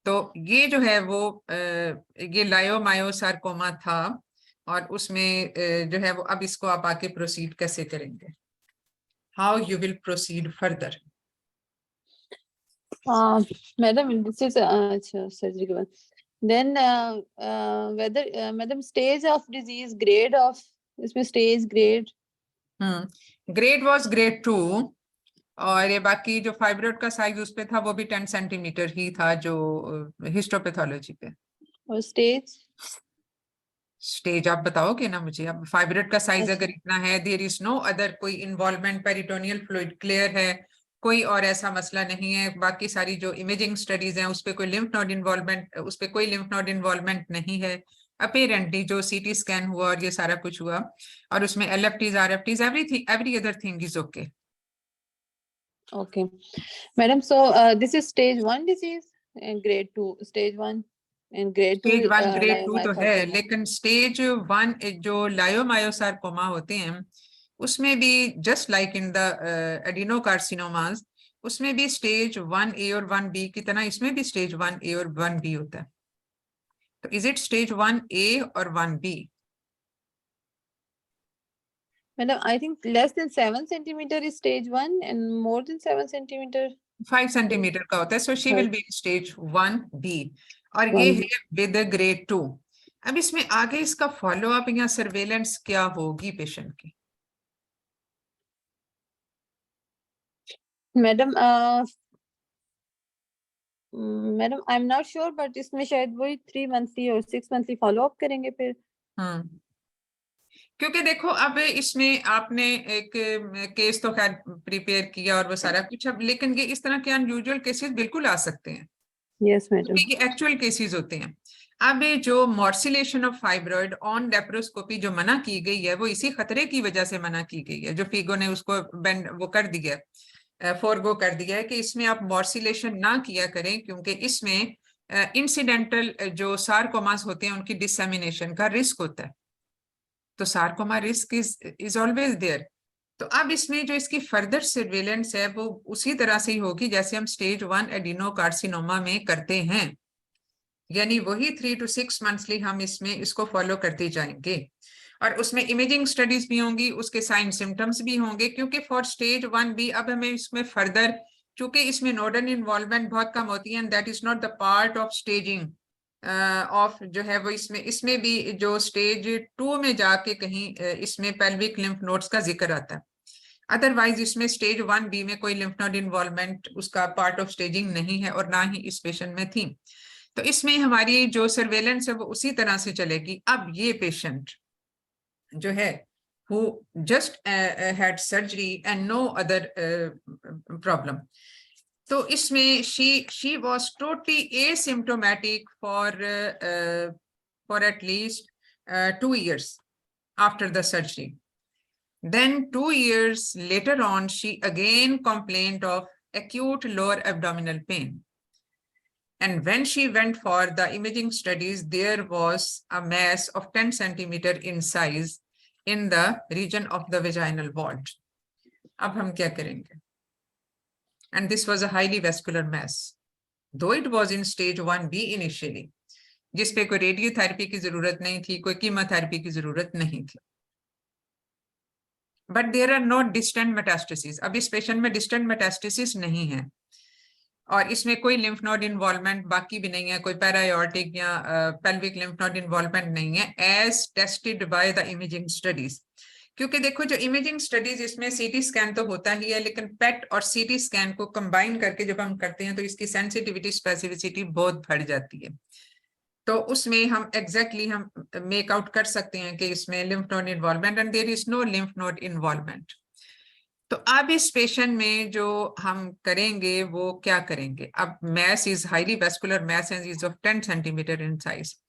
Speaker 2: तो ये जो है वो ये लायोमायोसार्कोमा था और उसमें जो है वो अब इसको आप आके प्रोसीड कैसे करेंगे? How you will proceed further?
Speaker 1: Madam this is अच्छा सर्जरी के बाद then whether madam stage of disease, grade of इसमें stage grade
Speaker 2: grade was grade 2 और ये बाकी जो फाइब्रोइड का साइज उस पे था वो भी 10 सेंटीमीटर ही था जो हिस्टोपैथोलॉजी पे। और स्टेज आप बताओगे ना मुझे? अब फाइब्रोइड का साइज अगर इतना है, देयर इज नो अदर कोई इन्वॉल्वमेंट, पेरिटोनियल फ्लूइड क्लियर है, कोई और ऐसा मसला नहीं है, बाकी सारी जो इमेजिंग स्टडीज हैं उस पे कोई लिम्फ नोड इन्वॉल्वमेंट, उस पे कोई लिम्फ नोड इन्वॉल्वमेंट नहीं है। अपेरेंटली जो सीटी स्कैन हुआ और ये सारा कुछ हुआ और उसमें LFTs RFTs every other thing is okay.
Speaker 1: Okay, madam. So this is stage 1 disease and grade 2, stage 1 and grade 2.
Speaker 2: Stage 1 grade 2 तो है, लेकिन stage 1 जो लायोमायोसार्कोमा होते हैं उसमें भी जस्ट लाइक इन द एडिनोकार्सिनोमास, उसमें भी स्टेज 1A और 1B की तरह इसमें भी स्टेज 1A और 1B होता है। तो इज इट स्टेज 1A और 1B?
Speaker 1: Madam, I think less than 7 centimeter is stage 1 and more than 7 centimeter
Speaker 2: 5 centimetre का होता है, so she will be stage 1B, और ये है विद ग्रेड 2। अब इसमें आगे इसका फॉलो अप या सर्वेलेंस क्या होगी पेशेंट की?
Speaker 1: Madam madam I am not sure, but इसमें शायद वही 3 मंथली और 6 मंथली फॉलो अप करेंगे फिर।
Speaker 2: क्योंकि देखो अब इसमें आपने एक केस तो खैर प्रिपेयर किया और वो सारा कुछ, अब लेकिन ये इस तरह के अनयूजुअल केसेस बिल्कुल आ सकते हैं।
Speaker 1: यस मैडम,
Speaker 2: ये एक्चुअल केसेस होते हैं। अब ये जो मॉर्सिलेशन ऑफ फाइब्रॉइड ऑन लेप्रोस्कोपी जो मना की गई है, वो इसी खतरे की वजह से मना की गई है, जो फीगो ने उसको बेंड वो कर दिया, फोरगो कर दिया है कि इसमें आप मॉर्सिलेशन ना किया करें, क्योंकि इसमें इंसिडेंटल जो सारकोमास होते हैं उनकी डिसेमिनेशन का रिस्क होता है। तो sarcoma risk is always there. तो अब इसमें जो इसकी फर्दर सर्वेलेंस है वो उसी तरह से ही होगी जैसे हम स्टेज 1 एडिनोकार्सिनोमा में करते हैं, यानी वही 3 to 6 मंथली हम इसमें इसको फॉलो करते जाएंगे, और उसमें इमेजिंग स्टडीज भी होंगी, उसके साइन सिम्टम्स भी होंगे, क्योंकि फॉर स्टेज 1B अब हमें इसमें फर्दर, चूंकि इसमें नोडल इन्वॉल्वमेंट बहुत कम होती है, and that is not the part of staging of जो है वो इसमें भी जो स्टेज 2 में जाके कहीं इसमें पेल्विक लिम्फ नोड्स का जिक्र आता है। अदरवाइज इसमें स्टेज 1B में कोई लिम्फ नोड इन्वॉल्वमेंट उसका पार्ट ऑफ स्टेजिंग नहीं है, और ना ही इस पेशेंट में थी। तो इसमें हमारी जो सर्वेलेंस है वो उसी तरह से चलेगी। अब ये पेशेंट जो है who just had surgery and no other problem, तो इसमें she was totally asymptomatic for at least 2 years after the surgery. Then 2 years later on she again complained of acute lower abdominal pain. And when she went for the imaging studies, there was a mass of 10 centimeter in size in the region of the vaginal vault. अब हम क्या करेंगे? And this was a highly vascular mass, though it was in stage 1B initially, जिसपे कोई radiotherapy की जरूरत नहीं थी, कोई कीमोथेरेपी की जरूरत नहीं थी। But there are no distant metastases. अब इस पेशेंट में distant metastasis नहीं है, और इसमें कोई लिम्फ नोड इन्वॉल्वमेंट बाकी भी नहीं है, कोई पैरायोर्टिक या पेल्विक लिम्फ नोड इन्वॉल्वमेंट नहीं है, as tested by the imaging studies. क्योंकि देखो जो इमेजिंग स्टडीज इसमें सीटी स्कैन तो होता ही है, लेकिन पेट और सीटी स्कैन को कंबाइन करके जब हम करते हैं तो इसकी सेंसिटिविटी स्पेसिफिसिटी बहुत बढ़ जाती है। तो उसमें हम एग्जैक्टली हम मेक आउट कर सकते हैं कि इसमें lymph node involvement, and there is no lymph node involvement. तो अब इस पेशेंट में जो हम करेंगे वो क्या करेंगे? अब mass is highly vascular mass and is of 10 centimeter in size.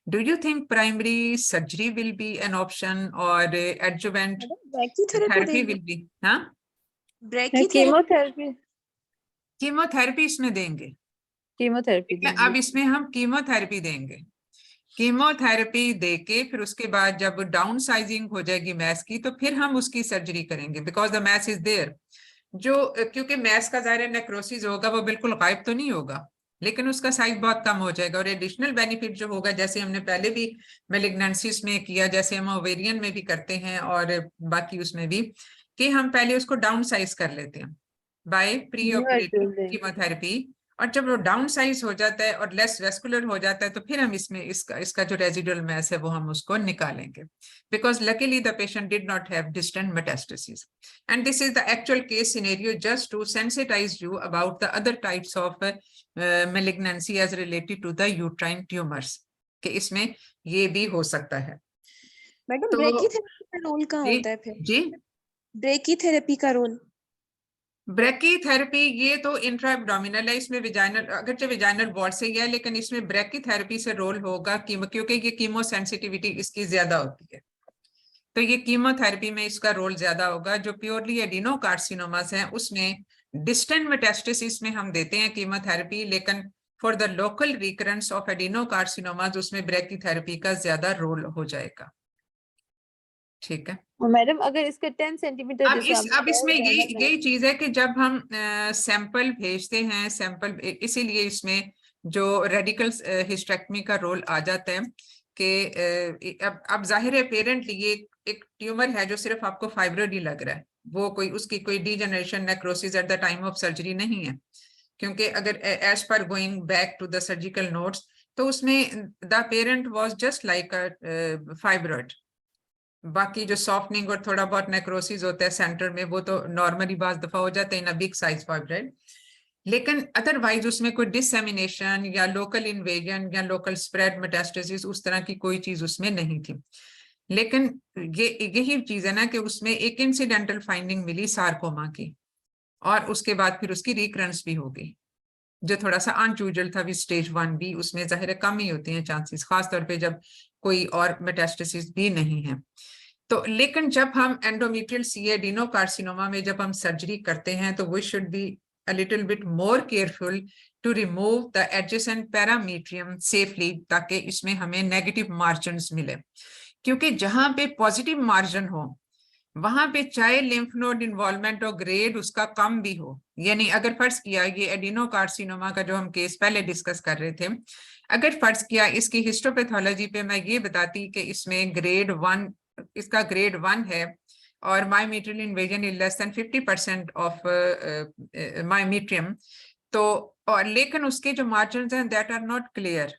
Speaker 2: Do you think primary surgery will be an option or adjuvant therapy will be? हाँ, कीमोथेरेपी इसमें देंगे।
Speaker 1: कीमोथेरेपी
Speaker 2: अब इसमें हम कीमोथेरेपी देंगे। कीमोथेरेपी देके फिर उसके बाद जब डाउन साइजिंग हो जाएगी मैस की, तो फिर हम उसकी सर्जरी करेंगे, because the mass is there. जो क्योंकि मैस का ज़ाहिर नेक्रोसिस होगा, वो बिल्कुल गायब तो नहीं होगा, लेकिन उसका साइज बहुत कम हो जाएगा। और एडिशनल बेनिफिट जो होगा, जैसे हमने पहले भी मैलिग्नेंसीज में किया, जैसे हम ओवेरियन में भी करते हैं और बाकी उसमें भी, कि हम पहले उसको डाउन साइज कर लेते हैं बाय प्री ऑपरेटिव कीमोथेरेपी, और जब वो डाउन साइज हो जाता है और लेस वेस्कुलर हो जाता है तो फिर हम इसमें इसका जो रेजिडुअल मैस है वो हम उसको निकालेंगे, because luckily the patient did not have distant metastasis. And this is the actual case scenario just to sensitise you about the other types of malignancy as related to the uterine tumors, कि इसमें ये भी हो सकता है।
Speaker 3: Madam brachytherapy का role कहाँ होता है फिर?
Speaker 2: जी,
Speaker 3: ब्रेकीथेरेपी का रोल?
Speaker 2: ब्रेकीथेरेपी ये तो इंट्रा एब्डोमिनल है, इसमें विजाइनल, अगरचे विजाइनल वॉल से ही है, लेकिन इसमें ब्रेकीथेरेपी से रोल होगा क्योंकि ये कीमो सेंसिटिविटी इसकी ज्यादा होती है, तो ये कीमोथेरेपी में इसका रोल ज्यादा होगा। जो प्योरली एडिनोकार्सिनोमास है उसमें डिस्टेंट मेटास्टेसिस में हम देते हैं कीमोथेरेपी, लेकिन for the local recurrence of adenocarcinomas उसमें ब्रेकीथेरेपी का ज्यादा रोल हो जाएगा। ठीक है।
Speaker 1: मैडम अगर इसका 10 सेंटीमीटर
Speaker 2: अब इसमें यही चीज है कि जब हम सैंपल भेजते हैं, सैंपल इसीलिए इसमें जो रेडिकल हिस्टेरेक्टमी का रोल आ जाता है कि अब जाहिर है पेरेंटली ये एक ट्यूमर है जो सिर्फ आपको फाइब्रोइड ही लग रहा है, वो कोई उसकी कोई degeneration necrosis at the time of surgery नहीं है, क्योंकि अगर as per going back to the surgical notes तो उसमें the parent was just like a fibroid. बाकी जो सॉफ्टनिंग और थोड़ा बहुत नेक्रोसिस होता है सेंटर में वो तो नॉर्मली बाज दफा हो जाता है इन अ बिग साइज फाइब्रोइड, लेकिन अदरवाइज उसमें कोई डिसएमिनेशन या लोकल इन्वेजन या लोकल स्प्रेड मेटास्टेसिस उस तरह की कोई चीज उसमें नहीं थी। लेकिन यही चीज है ना कि उसमें एक इंसिडेंटल फाइंडिंग मिली सार्कोमा की, और उसके बाद फिर उसकी रिकरेंस भी हो गई जो थोड़ा सा अनयूजुअल था भी स्टेज 1 भी, उसमें जाहिर कम ही होती हैं चांसेस, खासतौर पे जब कोई और मेटास्टेसिस भी नहीं है। तो लेकिन जब हम एंडोमेट्रियल सी एडिनोकार्सिनोमा में जब हम सर्जरी करते हैं तो we should be a little bit more careful to remove the adjacent parametrium safely ताकि इसमें हमें नेगेटिव मार्जिन्स मिले, क्योंकि जहां पे पॉजिटिव मार्जिन हो वहां पे चाहे लिम्फ नोड इन्वॉल्वमेंट और ग्रेड उसका कम भी हो, यानी अगर फर्ज किया ये एडिनोकार्सिनोमा का जो हम केस पहले डिस्कस कर रहे थे, अगर फर्ज किया इसकी हिस्टोपैथोलॉजी पे मैं ये बताती कि इसमें ग्रेड 1, इसका ग्रेड 1 है और myometrial invasion is less than 50% of myometrium, तो और लेकिन उसके जो मार्जिन्स हैं दैट आर नॉट क्लियर,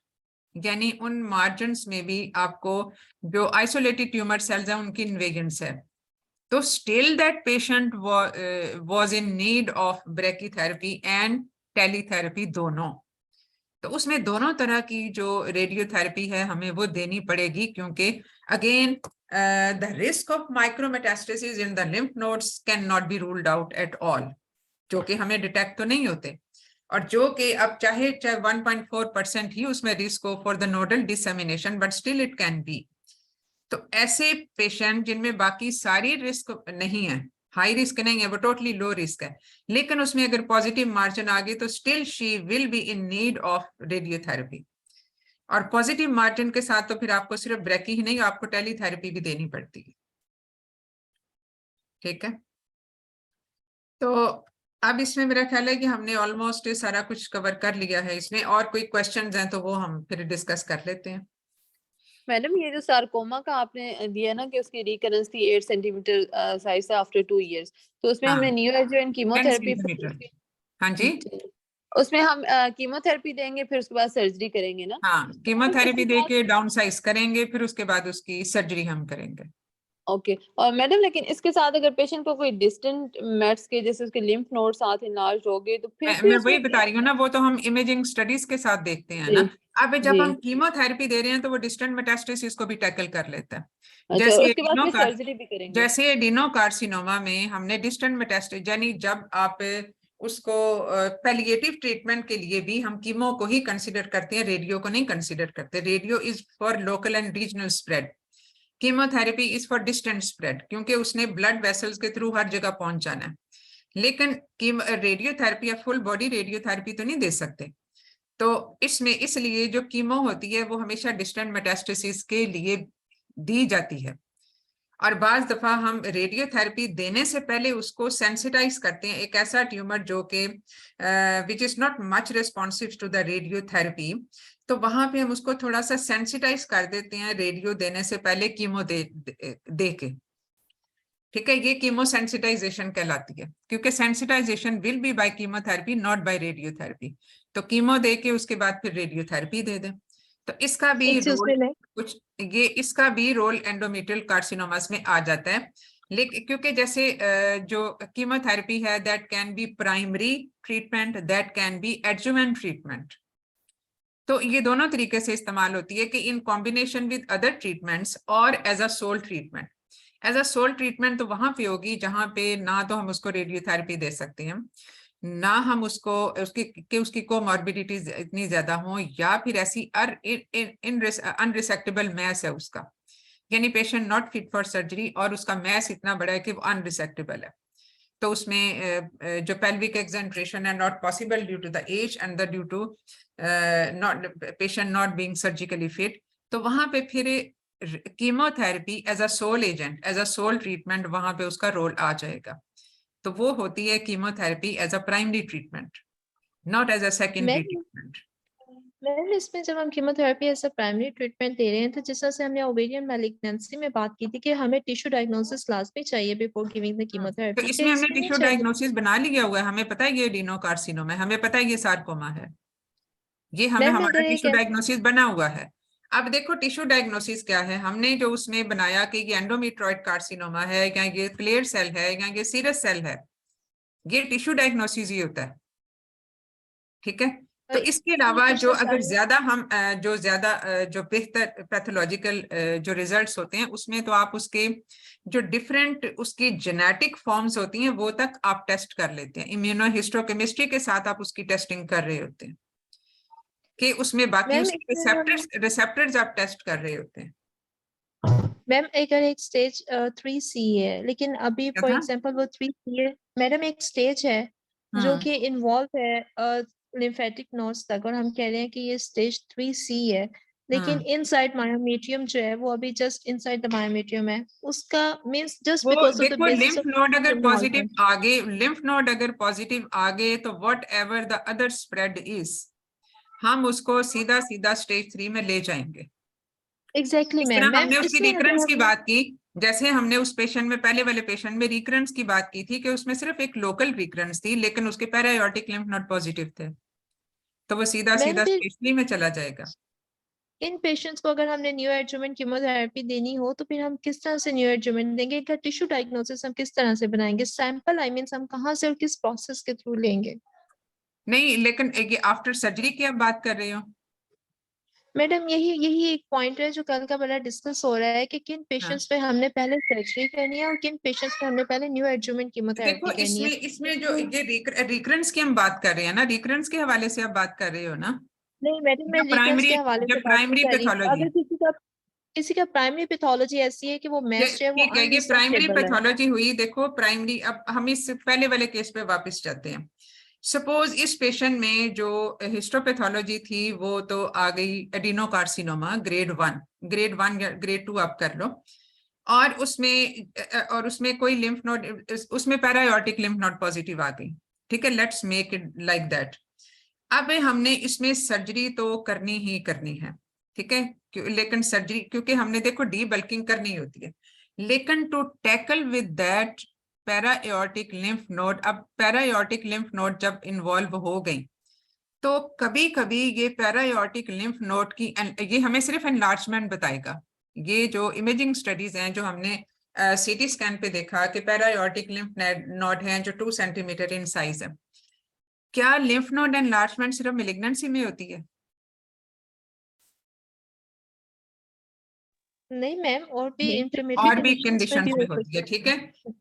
Speaker 2: यानी उन मार्जिन्स में भी आपको जो आइसोलेटेड ट्यूमर सेल्स हैं उनकी इन्वेजन्स है, तो still that patient was in need of brachytherapy and teletherapy दोनों। तो उसमें दोनों तरह की जो रेडियोथेरेपी है हमें वो देनी पड़ेगी, क्योंकि again the risk of micrometastasis in the lymph nodes can not be ruled out at all, जो कि हमें डिटेक्ट तो नहीं होते, और जो कि अब चाहे 1.4% ही उसमें रिस्क हो for the nodal dissemination, but still it can be. तो ऐसे पेशेंट जिनमें बाकी सारी रिस्क नहीं है, हाई रिस्क नहीं है, वो टोटली लो रिस्क है, लेकिन उसमें अगर पॉजिटिव मार्जिन आ गई तो still she will be in need of radiotherapy, और पॉजिटिव मार्जिन के साथ तो फिर आपको सिर्फ ब्रैकी ही नहीं आपको टेलीथेरेपी भी देनी पड़ती है। ठीक है, तो अब इसमें मेरा ख्याल है कि हमने ऑलमोस्ट सारा कुछ कवर कर लिया है। इसमें और कोई क्वेश्चंस हैं तो वो हम फिर डिस्कस कर लेते हैं।
Speaker 1: मैडम ये जो सार्कोमा का आपने दिया ना कि उसकी रिकरेंस थी 8 सेंटीमीटर साइज से आफ्टर 2 इयर्स, तो उसमें
Speaker 2: हाँ,
Speaker 1: हमने न्यू एडजुवेंट कीमोथेरेपी,
Speaker 2: हाँ जी,
Speaker 1: उसमें हम कीमोथेरेपी देंगे फिर उसके बाद सर्जरी करेंगे ना?
Speaker 2: हाँ, कीमोथेरेपी देके डाउन साइज करेंगे, फिर उसके बाद उसकी सर्जरी हम करेंगे।
Speaker 1: ओके, और मैडम लेकिन इसके साथ अगर पेशेंट को कोई डिस्टेंट मेट्स के जैसे उसके लिम्फ नोड साथ इनलार्ज हो गए तो फिर
Speaker 2: मैं वही बता रही हूँ ना, वो तो हम इमेजिंग स्टडीज के साथ देखते हैं ना। अब जब हम कीमोथेरेपी दे रहे हैं तो वो डिस्टेंट मेटास्टेसिस को भी टैकल कर लेता है।
Speaker 1: अच्छा, उसके बाद फिर सर्जरी भी करेंगे।
Speaker 2: जैसे एडिनोकार्सिनोमा में हमने डिस्टेंट मेटास्टेसिस, यानी जब आप उसको पैलिएटिव ट्रीटमेंट के लिए भी हम कीमो को ही कंसिडर करते हैं, रेडियो को नहीं कंसिडर करते। Radio is for local and regional spread, chemotherapy is for distant spread, क्योंकि उसने ब्लड वेसल्स के थ्रू हर जगह पहुंच जाना है। लेकिन रेडियोथेरेपी या फुल बॉडी रेडियोथेरेपी तो नहीं दे सकते, तो इसमें इसलिए जो कीमो होती है वो हमेशा डिस्टेंट मेटास्टेसिस के लिए दी जाती है, और बाज दफा हम रेडियोथेरेपी देने से पहले उसको सेंसिटाइज करते हैं। एक ऐसा ट्यूमर जो कि which is not much responsive to the radiotherapy, तो वहां पे हम उसको थोड़ा सा सेंसिटाइज कर देते हैं रेडियो देने से पहले कीमो दे के। ठीक है, ये कीमो सेंसिटाइजेशन कहलाती है, क्योंकि sensitisation will be by chemotherapy not by radiotherapy. तो कीमो दे के उसके बाद फिर रेडियोथेरेपी दे दें, तो इसका भी रोल कुछ इसका भी रोल एंडोमेट्रियल कार्सिनोमास में आ जाता है। लेकिन क्योंकि जैसे जो कीमोथेरेपी है that can be primary treatment, that can be adjuvant treatment, तो ये दोनों तरीके से इस्तेमाल होती है कि in combination with other treatments और as a sole treatment. As a sole treatment तो वहां पे होगी जहां पे ना तो हम उसको रेडियोथेरेपी दे सकते हैं, ना हम उसको उसकी कोमॉर्बिडिटीज इतनी ज्यादा हो, या फिर ऐसी अनरिसेक्टेबल मैस है उसका, यानी patient not fit for surgery और उसका मैस इतना बड़ा है कि वो अनरिसेक्टेबल है, तो उसमें जो पेल्विक एक्सेंट्रेशन है not possible due to the age and due to not patient not being surgically fit, तो वहां पे फिर chemotherapy as a sole agent, as a sole treatment वहां पे उसका रोल आ जाएगा। तो वो होती है chemotherapy as a primary treatment, not as a secondary treatment.
Speaker 5: Ma'am इसमें जब हम chemotherapy as a primary treatment दे रहे हैं तो जिस तरह से हमने ओवेरियन मैलिग्नेंसी में बात की थी कि हमें टिश्यू डायग्नोसिस लाजमी चाहिए बिफोर गिविंग द
Speaker 2: तो
Speaker 5: कीमोथेरेपी,
Speaker 2: इसमें हमने टिश्यू डायग्नोसिस बना लिया हुआ है, हमें पता है ये एडिनोकार्सिनोमा है, हमें पता है ये सार्कोमा है, ये हमें
Speaker 5: मैम
Speaker 2: हमारा
Speaker 5: अगर एक
Speaker 2: टिश्यू डायग्नोसिस बना हुआ है। अब देखो टिश्यू डायग्नोसिस क्या है, हमने जो उसमें बनाया कि ये एंडोमेट्रॉइड कार्सिनोमा है या ये क्लियर सेल है या ये सीरस सेल है, ये टिश्यू डायग्नोसिस ही होता है, ठीक है। तो इसके अलावा जो अगर ज्यादा हम जो बेहतर पैथोलॉजिकल जो रिजल्ट्स होते हैं उसमें तो आप उसके जो डिफरेंट उसकी जेनेटिक फॉर्म्स होती हैं वो तक आप टेस्ट कर लेते हैं, इम्यूनोहिस्टोकेमिस्ट्री के साथ आप उसकी टेस्टिंग कर रहे होते हैं कि उसमें बाकी उसके रिसेप्टर्स आप टेस्ट कर रहे होते हैं।
Speaker 5: मैम अगर एक स्टेज 3C है लेकिन अभी
Speaker 2: क्या
Speaker 5: फॉर
Speaker 2: था?
Speaker 5: एग्जांपल वो 3C है मैडम, एक स्टेज है जो कि इन्वॉल्व है लिम्फेटिक नोड्स तक और हम कह रहे हैं कि ये स्टेज 3C है, लेकिन इनसाइड मायोमेट्रियम जो है वो अभी जस्ट इनसाइड द मायोमेट्रियम है, उसका मींस जस्ट
Speaker 2: वो
Speaker 5: बिकॉज ऑफ द
Speaker 2: देखो
Speaker 5: बेसिस
Speaker 2: लिम्फ
Speaker 5: ऑफ
Speaker 2: नोड अगर पॉजिटिव आगे, लिम्फ नोड अगर पॉजिटिव आगे तो what ever the other spread is, हम उसको सीधा सीधा स्टेज 3 में ले जाएंगे।
Speaker 5: एग्जैक्टली
Speaker 2: इस
Speaker 5: मैम।
Speaker 2: तरह हमने
Speaker 5: मैम
Speaker 2: उसकी
Speaker 5: इसमें
Speaker 2: रिकरेंस की बात की, जैसे हमने उस पेशेंट में पहले वाले पेशेंट में रिकरेंस की बात की थी कि उसमें सिर्फ एक लोकल रिकरेंस थी लेकिन उसके पैरायोटिक लिम्फ नोड पॉजिटिव थे, तो वो सीधा
Speaker 5: मैम
Speaker 2: सीधा
Speaker 5: फिर
Speaker 2: स्टेज 3 में चला जाएगा।
Speaker 5: इन पेशेंट्स को अगर हमने न्यू एडजुवेंट कीमोथेरेपी देनी हो तो फिर हम किस तरह से न्यू एडजुवेंट देंगे, इनका टिश्यू डायग्नोसिस हम किस तरह से बनाएंगे, सैंपल आई मीन हम कहाँ से और किस प्रोसेस के थ्रू लेंगे?
Speaker 2: नहीं लेकिन ये आफ्टर सर्जरी की आप बात कर रहे हो?
Speaker 5: मैडम यही एक पॉइंट है जो कल का बड़ा डिस्कस हो रहा है कि किन पेशेंट्स पे हमने पहले सर्जरी करनी है और किन पेशेंट्स पे हमने पहले न्यू एडजुवेंट कीमोथेरेपी
Speaker 2: देखो
Speaker 5: करनी है।
Speaker 2: इसमें जो ये रिकरेंस की हम बात कर रहे हैं ना, रिकरेंस के हवाले से आप बात कर रहे हो ना,
Speaker 5: नहीं मैडम, मैं रिकरेंस के हवाले से बात नहीं कर रही।
Speaker 2: पैथोलॉजी,
Speaker 5: अगर किसी का प्राइमरी पैथोलॉजी ऐसी है कि वो मैस्ड है, वो
Speaker 2: ठीक है, ये प्राइमरी
Speaker 5: अनडिस्ट्रक्टेबल है।
Speaker 2: पैथोलॉजी हुई। देखो प्राइमरी, अब हम इस पहले वाले केस पे वापस जाते हैं। सपोज इस पेशेंट में जो हिस्टोपैथोलॉजी थी वो तो आ गई एडिनोकार्सिनोमा ग्रेड 1 या ग्रेड 2 आप कर लो, और उसमें कोई लिम्फ नोड, उसमें पैरायोटिक लिम्फ नोड पॉजिटिव आ गई, ठीक है, let's make it like that. अब हमने इसमें सर्जरी तो करनी ही करनी है, ठीक है, लेकिन सर्जरी क्योंकि हमने देखो डी बल्किंग करनी होती है, लेकिन to tackle with that paraaortic lymph node, अब पैरायोटिक लिम्फ नोड जब इन्वॉल्व हो गई तो कभी कभी ये पैरायोटिक लिम्फ नोड की ये हमें सिर्फ एनलार्जमेंट बताएगा। ये जो इमेजिंग स्टडीज हैं जो हमने सीटी स्कैन पे देखा कि पैरायोटिक लिम्फ नोड है जो 2 सेंटीमीटर इन साइज है, क्या लिम्फ नोड एनलार्जमेंट सिर्फ मेलिग्नेंसी में होती है?
Speaker 5: नहीं मैम, और भी
Speaker 4: नहीं,
Speaker 5: इंफ्लेमेटरी
Speaker 2: और भी
Speaker 5: कंडीशंस में
Speaker 2: कंडीशंस
Speaker 5: भी
Speaker 2: में
Speaker 5: हो
Speaker 2: होती है,
Speaker 5: सकती
Speaker 2: ठीक है।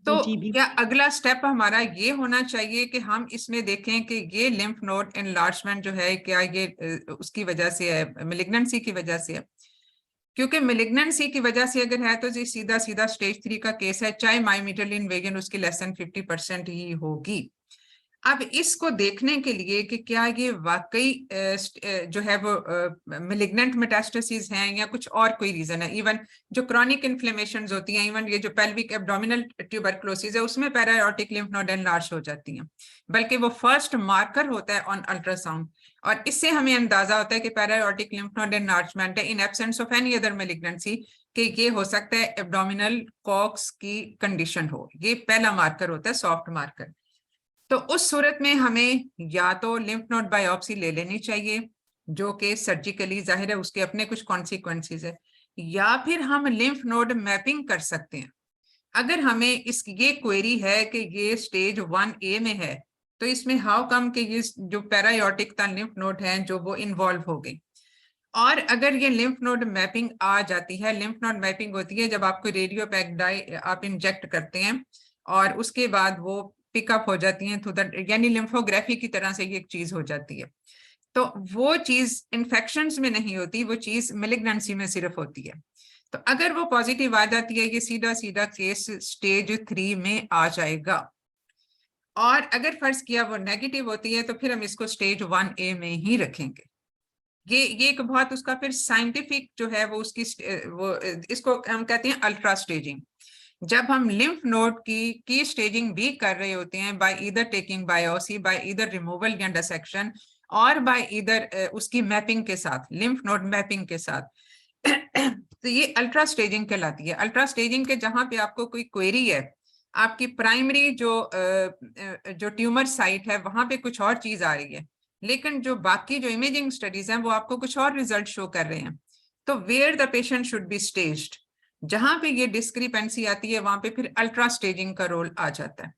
Speaker 2: तो
Speaker 4: जी भी
Speaker 2: क्या अगला स्टेप हमारा ये होना चाहिए कि हम इसमें देखें कि ये लिम्फ नोड एनलार्जमेंट जो है क्या ये उसकी वजह से है, मेलिग्नेंसी की वजह से है? क्योंकि मेलिग्नेंसी की वजह से अगर है तो ये सीधा सीधा स्टेज 3 का केस है, चाहे मायोमेट्रियल इन्वेजन उसकी लेस देन 50% ही होगी। अब इसको देखने के लिए कि क्या ये वाकई जो है वो मेलिग्नेंट मेटास्टेसिस हैं या कुछ और कोई रीजन है, इवन जो क्रॉनिक इन्फ्लेमेशंस होती हैं, इवन ये जो पेल्विक एब्डोमिनल ट्यूबरकुलोसिस है उसमें पैरायोटिक लिम्फ नोड एनलार्ज हो जाती हैं, बल्कि वो फर्स्ट मार्कर होता है ऑन अल्ट्रासाउंड, और इससे हमें अंदाजा होता है कि पैरायोटिक लिम्फ नोड एनलार्जमेंट है in absence of any other malignancy, कि ये हो सकता है एब्डोमिनल कॉक्स की कंडीशन हो, ये पहला मार्कर होता है, सॉफ्ट मार्कर। तो उस सूरत में हमें या तो लिम्फ नोड बायोप्सी ले लेनी चाहिए जो कि सर्जिकली जाहिर है उसके अपने कुछ कॉन्सिक्वेंसेस है, या फिर हम लिम्फ नोड मैपिंग कर सकते हैं। अगर हमें ये क्वेरी है कि ये स्टेज 1A में है तो इसमें हाउ कम कि ये जो पैरायोटिक लिम्फ नोड हैं जो वो इन्वॉल्व हो गई, और अगर ये लिम्फ नोड मैपिंग आ जाती है, लिम्फ नोड मैपिंग होती है जब आपको रेडियो पैक डाई आप इंजेक्ट करते हैं और उसके बाद वो पिकअप हो जाती हैं थ्रू द, यानी लिम्फोग्राफी की तरह से ये एक चीज हो जाती है, तो वो चीज इन्फेक्शंस में नहीं होती, वो चीज मेलिग्नेंसी में सिर्फ होती है। तो अगर वो पॉजिटिव आ जाती है ये सीधा सीधा केस स्टेज 3 में आ जाएगा, और अगर फर्ज किया वो नेगेटिव होती है तो फिर हम इसको स्टेज 1A में ही रखेंगे। ये एक बहुत उसका फिर साइंटिफिक जो है वो उसकी वो इसको हम कहते हैं अल्ट्रा स्टेजिंग। जब हम लिम्फ नोड की स्टेजिंग भी कर रहे होते हैं by either taking biopsy, by either removal या डिसेक्शन, और बाय ईदर उसकी मैपिंग के साथ, लिम्फ नोड मैपिंग के साथ, तो ये अल्ट्रा स्टेजिंग कहलाती है। अल्ट्रा स्टेजिंग के जहां पे आपको कोई क्वेरी है, आपकी प्राइमरी जो ट्यूमर साइट है वहां पे कुछ और चीज आ रही है, लेकिन जो बाकी जो इमेजिंग स्टडीज हैं वो आपको कुछ और रिजल्ट शो कर रहे हैं, तो where the patient should be staged, जहां पे ये डिस्क्रिपेंसी आती है वहां पे फिर अल्ट्रा स्टेजिंग का रोल आ जाता है,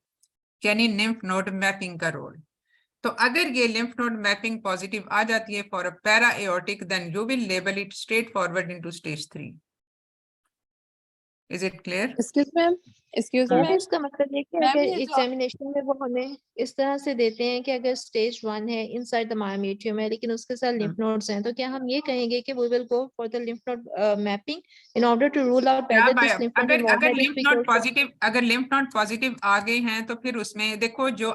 Speaker 2: यानी लिम्फ नोड मैपिंग का रोल। तो अगर ये लिम्फ नोड मैपिंग पॉजिटिव आ जाती है for a para aortic, then you will label it straight forward into stage 3। Is it clear?
Speaker 1: Excuse me,
Speaker 5: तो
Speaker 1: ma'am.
Speaker 5: इसका मतलब है कि
Speaker 1: मैम,
Speaker 5: अगर
Speaker 1: ये जो
Speaker 5: एग्जामिनेशन में वो हमें इस तरह से देते हैं कि अगर स्टेज 1 है, इनसाइड द मायोमेट्रियम है, लेकिन उसके साथ लिम्फ नोड्स हैं, तो क्या हम ये कहेंगे कि we will go for the lymph node mapping in order to rule out whether this lymph node
Speaker 2: अगर
Speaker 5: इन्वॉल्वमेंट
Speaker 2: लिम्फ नोड पॉजिटिव आ गए हैं तो फिर उसमें देखो जो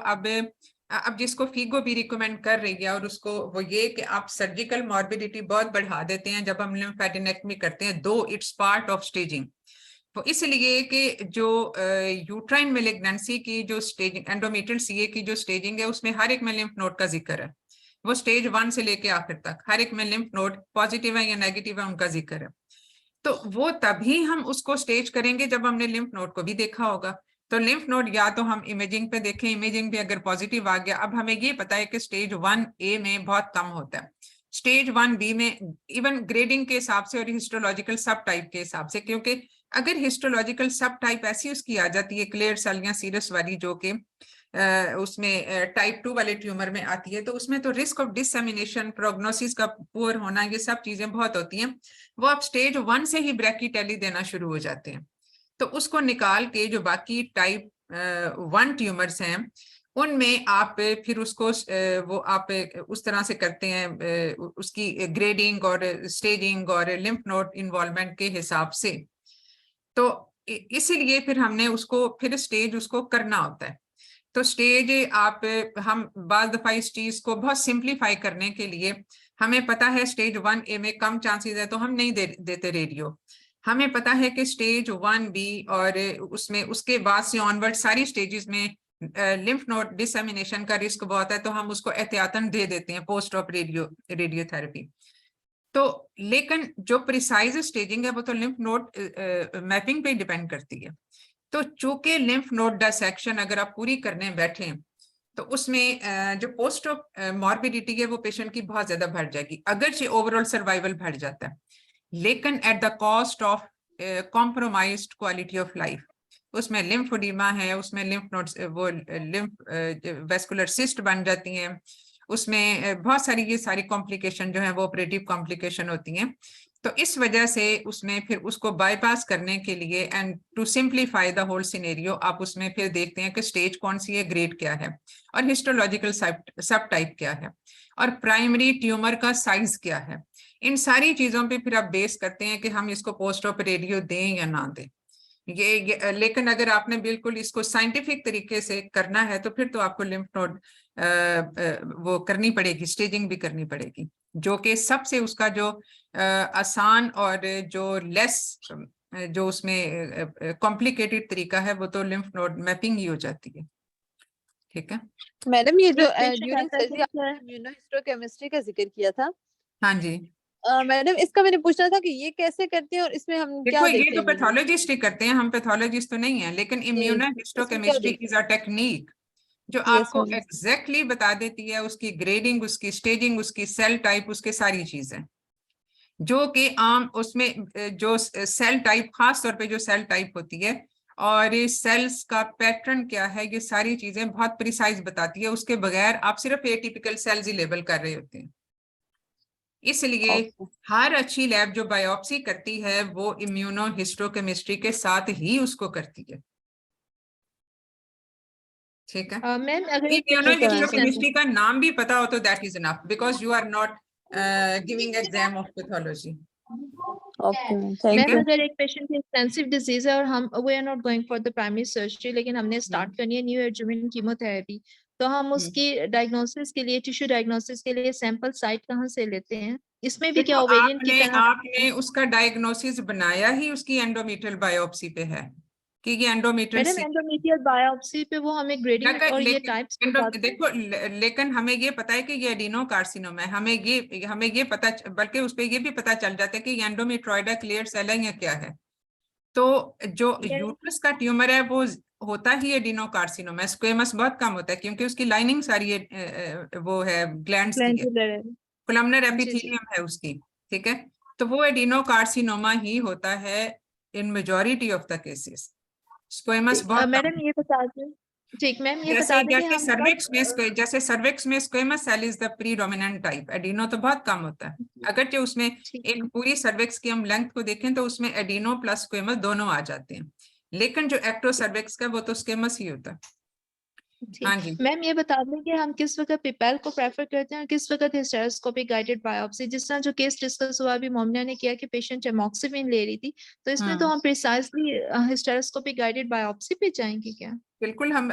Speaker 2: अब जिसको फीगो भी रिकमेंड कर रही है, और उसको वो ये कि आप सर्जिकल मॉर्बिडिटी बहुत बढ़ा देते हैं जब हम लिम्फेडेनेक्टमी करते हैं, दो इट्स पार्ट ऑफ स्टेजिंग। तो इसलिए कि जो यूट्राइन मेलिग्नेंसी की जो स्टेजिंग, एंडोमेट्रियल सीए की जो स्टेजिंग है, उसमें हर एक में लिम्फ नोड का जिक्र है, वो स्टेज 1 से लेके आखिर तक हर एक में लिम्फ नोड पॉजिटिव है या नेगेटिव है उनका जिक्र है। तो वो तभी हम उसको स्टेज करेंगे जब हमने लिम्फ नोड को भी देखा होगा। तो लिम्फ नोड या तो हम इमेजिंग पे देखें, इमेजिंग भी अगर पॉजिटिव आ गया, अब हमें ये पता है कि स्टेज 1A में बहुत कम होता है, स्टेज 1B में इवन ग्रेडिंग के हिसाब से और हिस्टोलॉजिकल सब टाइप के हिसाब से, क्योंकि अगर हिस्टोलॉजिकल सब टाइप ऐसी उसकी आ जाती है क्लियर सेल या सीरस वाली, जो कि उसमें टाइप 2 वाले ट्यूमर में आती है, तो उसमें तो रिस्क ऑफ डिसएमिनेशन, प्रोग्नोसिस का पुअर होना, ये सब चीजें बहुत होती हैं, वो आप स्टेज 1 से ही ब्रैकीटेली देना शुरू हो जाते हैं। तो उसको निकाल के जो बाकी टाइप 1 ट्यूमर्स हैं उनमें आप फिर उसको वो आप उस तरह से करते हैं उसकी ग्रेडिंग और स्टेजिंग और लिम्फ नोड इन्वॉल्वमेंट के हिसाब से। तो इसीलिए फिर हमने उसको फिर स्टेज उसको करना होता है। तो स्टेज हम बाज़ दफा इस चीज को बहुत सिंप्लीफाई करने के लिए, हमें पता है स्टेज 1A में कम चांसेस है तो हम नहीं देते रेडियो। हमें पता है कि स्टेज 1B और उसमें उसके बाद से ऑनवर्ड सारी स्टेजेस में लिम्फ नोड डिसएमिनेशन का रिस्क बहुत है, तो हम उसको एहतियातन दे देते हैं पोस्ट ऑप रेडियोथेरेपी। तो लेकिन जो प्रिसाइज स्टेजिंग है वो तो लिम्फ नोड मैपिंग पे डिपेंड करती है। तो चूंकि लिम्फ नोड डिसेक्शन अगर आप पूरी करने बैठे तो उसमें जो पोस्ट ऑप मॉर्बिडिटी है वो पेशेंट की बहुत ज्यादा बढ़ जाएगी, अगरचे ओवरऑल सर्वाइवल बढ़ जाता है, लेकिन at the cost of compromised quality of life. उसमें लिम्फोडीमा है, उसमें लिम्फ नोड्स वो लिम्फ वेस्कुलर सिस्ट बन जाती हैं, उसमें बहुत सारी ये सारी कॉम्प्लिकेशन जो है वो ऑपरेटिव कॉम्प्लिकेशन होती हैं। तो इस वजह से उसमें फिर उसको बाईपास करने के लिए and to simplify the whole scenario, आप उसमें फिर देखते हैं कि स्टेज कौन सी है, ग्रेड क्या है, और हिस्टोलॉजिकल सब टाइप क्या है, और प्राइमरी ट्यूमर का साइज क्या है। इन सारी चीजों पे फिर आप बेस करते हैं कि हम इसको पोस्ट ऑप रेडियो दें या ना दें। लेकिन अगर आपने बिल्कुल इसको साइंटिफिक तरीके से करना है तो फिर तो आपको लिम्फ नोड वो करनी पड़ेगी, स्टेजिंग भी करनी पड़ेगी, जो कि सबसे उसका जो आसान और जो लेस जो उसमें कॉम्प्लिकेटेड तरीका है वो तो लिम्फ नोड मैपिंग ही हो जाती है। ठीक है
Speaker 1: मैडम, ये जो
Speaker 5: patient
Speaker 1: ड्यूरिंग
Speaker 5: आता है
Speaker 1: सर्जरी आपने इम्यूनोहिस्टोकेमिस्ट्री का जिक्र किया था,
Speaker 2: हाँ जी,
Speaker 1: मैडम इसका मैंने पूछना था कि ये कैसे करते हैं और इसमें हम क्या
Speaker 2: देखो ये
Speaker 1: देखते
Speaker 2: तो
Speaker 1: हैं?
Speaker 2: पैथोलॉजिस्ट ही करते हैं, हम पैथोलॉजिस्ट तो नहीं है, लेकिन इम्यूनोहिस्टोकेमिस्ट्री इज अ टेक्निक जो आपको एग्जैक्टली बता देती है उसकी ग्रेडिंग, उसकी स्टेजिंग, उसकी सेल टाइप, उसके सारी चीजें, जो कि आम उसमें जो सेल टाइप, खास तौर पे जो सेल टाइप होती है और सेल्स का पैटर्न क्या है, ये सारी चीजें बहुत प्रिसाइज बताती है। उसके बगैर आप सिर्फ एटिपिकल सेल्स ही लेबल कर रहे होते हैं। इसलिए हर अच्छी लैब जो बायोप्सी करती है वो इम्यूनोहिस्टोकेमिस्ट्री के साथ ही उसको करती है। ठीक है
Speaker 5: मैम, अगर
Speaker 2: इम्यूनोहिस्टोकेमिस्ट्री का नाम भी पता हो तो that is enough, because you are not giving exam of pathology.
Speaker 5: Ma'am अगर एक पेशेंट की एक्सटेंसिव डिजीज है और हम we are not going for the primary surgery, लेकिन हमने स्टार्ट करनी है न्यू एडजुवेंट कीमोथेरेपी, तो हम उसकी डायग्नोसिस के लिए, टिश्यू डायग्नोसिस के लिए सैंपल साइट कहाँ से लेते हैं? इसमें भी क्या
Speaker 2: देखो,
Speaker 5: ओवेरियन की तरह
Speaker 2: आपने उसका डायग्नोसिस बनाया ही उसकी एंडोमेट्रियल बायोप्सी पे है कि ये एंडोमेट्रियल
Speaker 5: मैडम एंडोमेट्रियल बायोप्सी पे वो हमें ग्रेडिंग और ये टाइप्स
Speaker 2: देखो लेकिन हमें ये पता है कि ये एडिनोकार्सिनोमा है, हमें ये पता, बल्कि उस पे ये भी पता चल जाता है कि ये एंडोमेट्रॉइडा क्लियर सेल है या क्या है। तो जो यूट्रस का ट्यूमर है वो होता ही एडिनोकार्सिनोमा, स्क्वेमस बहुत कम होता है क्योंकि उसकी लाइनिंग सारी वो है ग्लैंड्स की है, कोलमनर एपिथेलियम है उसकी, ठीक है। तो वो एडिनोकार्सिनोमा ही होता है इन majority of the cases. Squamous बहुत
Speaker 5: मैडम ये बता दें, ठीक मैम ये
Speaker 2: जैसे
Speaker 5: बता दें कि हम
Speaker 2: सर्विक्स में squamous cell is the predominant type, adeno तो बहुत कम होता है। अगर जो उसमें एक पूरी सर्विक्स की हम लेंथ को देखें तो उसमें एडिनो प्लस स्क्वेमस दोनों आ जाते हैं, लेकिन जो एक्टो सर्विक्स का वो तो स्क्वेमस ही होता है। हाँ जी
Speaker 5: मैम ये बता दें कि हम किस वक्त पिपेल को प्रेफर करते हैं और किस वक्त हिस्टेरोस्कोपी गाइडेड बायोप्सी। जिस तरह जो केस डिस्कस हुआ अभी मोमिना ने किया कि पेशेंट एमॉक्सिफिन ले रही थी, तो इसमें तो हम प्रिसाइजली हिस्टेरोस्कोपी गाइडेड बायोप्सी पे जाएंगे क्या?
Speaker 2: बिल्कुल। हम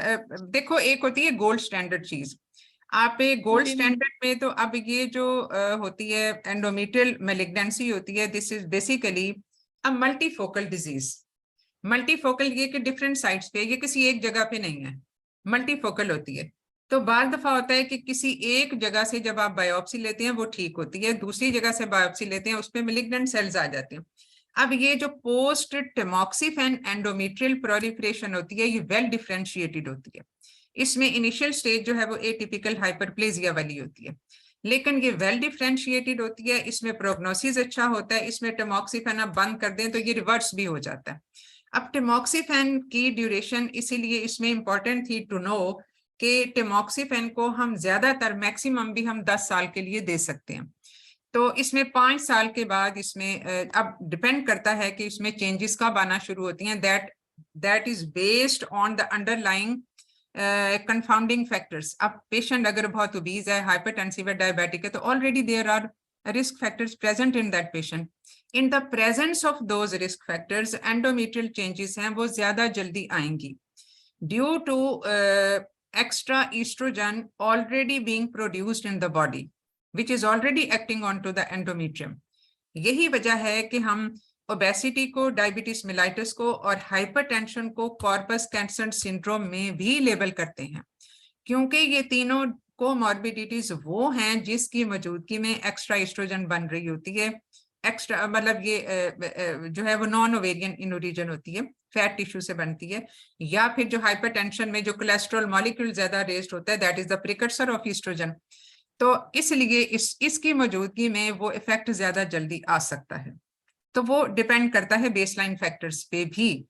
Speaker 2: देखो, एक होती है गोल्ड स्टैंडर्ड चीज, आप एक गोल्ड स्टैंडर्ड में तो अब ये जो होती है एंडोमेट्रियल मैलिग्नेंसी होती है, this is basically a multifocal disease. Multifocal ये कि डिफरेंट साइट्स पे, ये किसी एक जगह पे नहीं है, मल्टीफोकल होती है। तो बार दफा होता है कि किसी एक जगह से जब आप बायोप्सी लेते हैं वो ठीक होती है, दूसरी जगह से बायोप्सी लेते हैं उसमें मैलिग्नेंट सेल्स आ जाते हैं। अब ये जो पोस्ट टेमॉक्सिफेन एंडोमेट्रियल प्रोलिफरेशन होती है ये वेल डिफरेंशिएटेड होती है। इसमें इनिशियल स्टेज जो है वो एटिपिकल हाइपरप्लेजिया वाली होती है, लेकिन ये वेल डिफरेंशिएटेड होती है, इसमें प्रोग्नोसिस अच्छा होता है। इसमें टेमॉक्सिफेन आप बंद कर दें तो ये रिवर्स भी हो जाता है। अब टेमॉक्सिफेन की ड्यूरेशन इसीलिए इसमें इंपॉर्टेंट थी टू नो कि टेमॉक्सिफेन को हम ज्यादातर मैक्सिमम भी हम 10 साल के लिए दे सकते हैं। तो इसमें 5 साल के बाद इसमें अब डिपेंड करता है कि इसमें चेंजेस कब आना शुरू होती हैं, that is based on the underlying confounding factors. अब पेशेंट अगर बहुत ओबीज है, हाइपरटेंसिव है, डायबिटिक है, तो already there are risk factors present in that patient. In the presence of those risk factors, endometrial changes हैं वो ज्यादा जल्दी आएंगी due to extra estrogen already being produced in the body, which is already acting onto the endometrium. यही वजह है कि हम ओबेसिटी को, डायबिटीज मेलाइटिस को और हाइपरटेंशन को कॉर्पस कैल्सियम सिंड्रोम में भी लेबल करते हैं, क्योंकि ये तीनों कोमॉर्बिडिटीज वो हैं जिसकी मौजूदगी में एक्स्ट्रा एस्ट्रोजन बन रही होती है। एक्स्ट्रा मतलब ये जो है वो नॉन ओवेरियन इन ओरिजिन होती है, फैट टिश्यू से बनती है, या फिर जो हाइपरटेंशन में जो कोलेस्ट्रॉल मॉलिक्यूल ज्यादा रेज्ड होता है, that is the precursor of oestrogen. तो इसलिए इसकी मौजूदगी में वो इफेक्ट ज्यादा जल्दी आ सकता है। तो वो डिपेंड करता है बेसलाइन फैक्टर्स पे भी,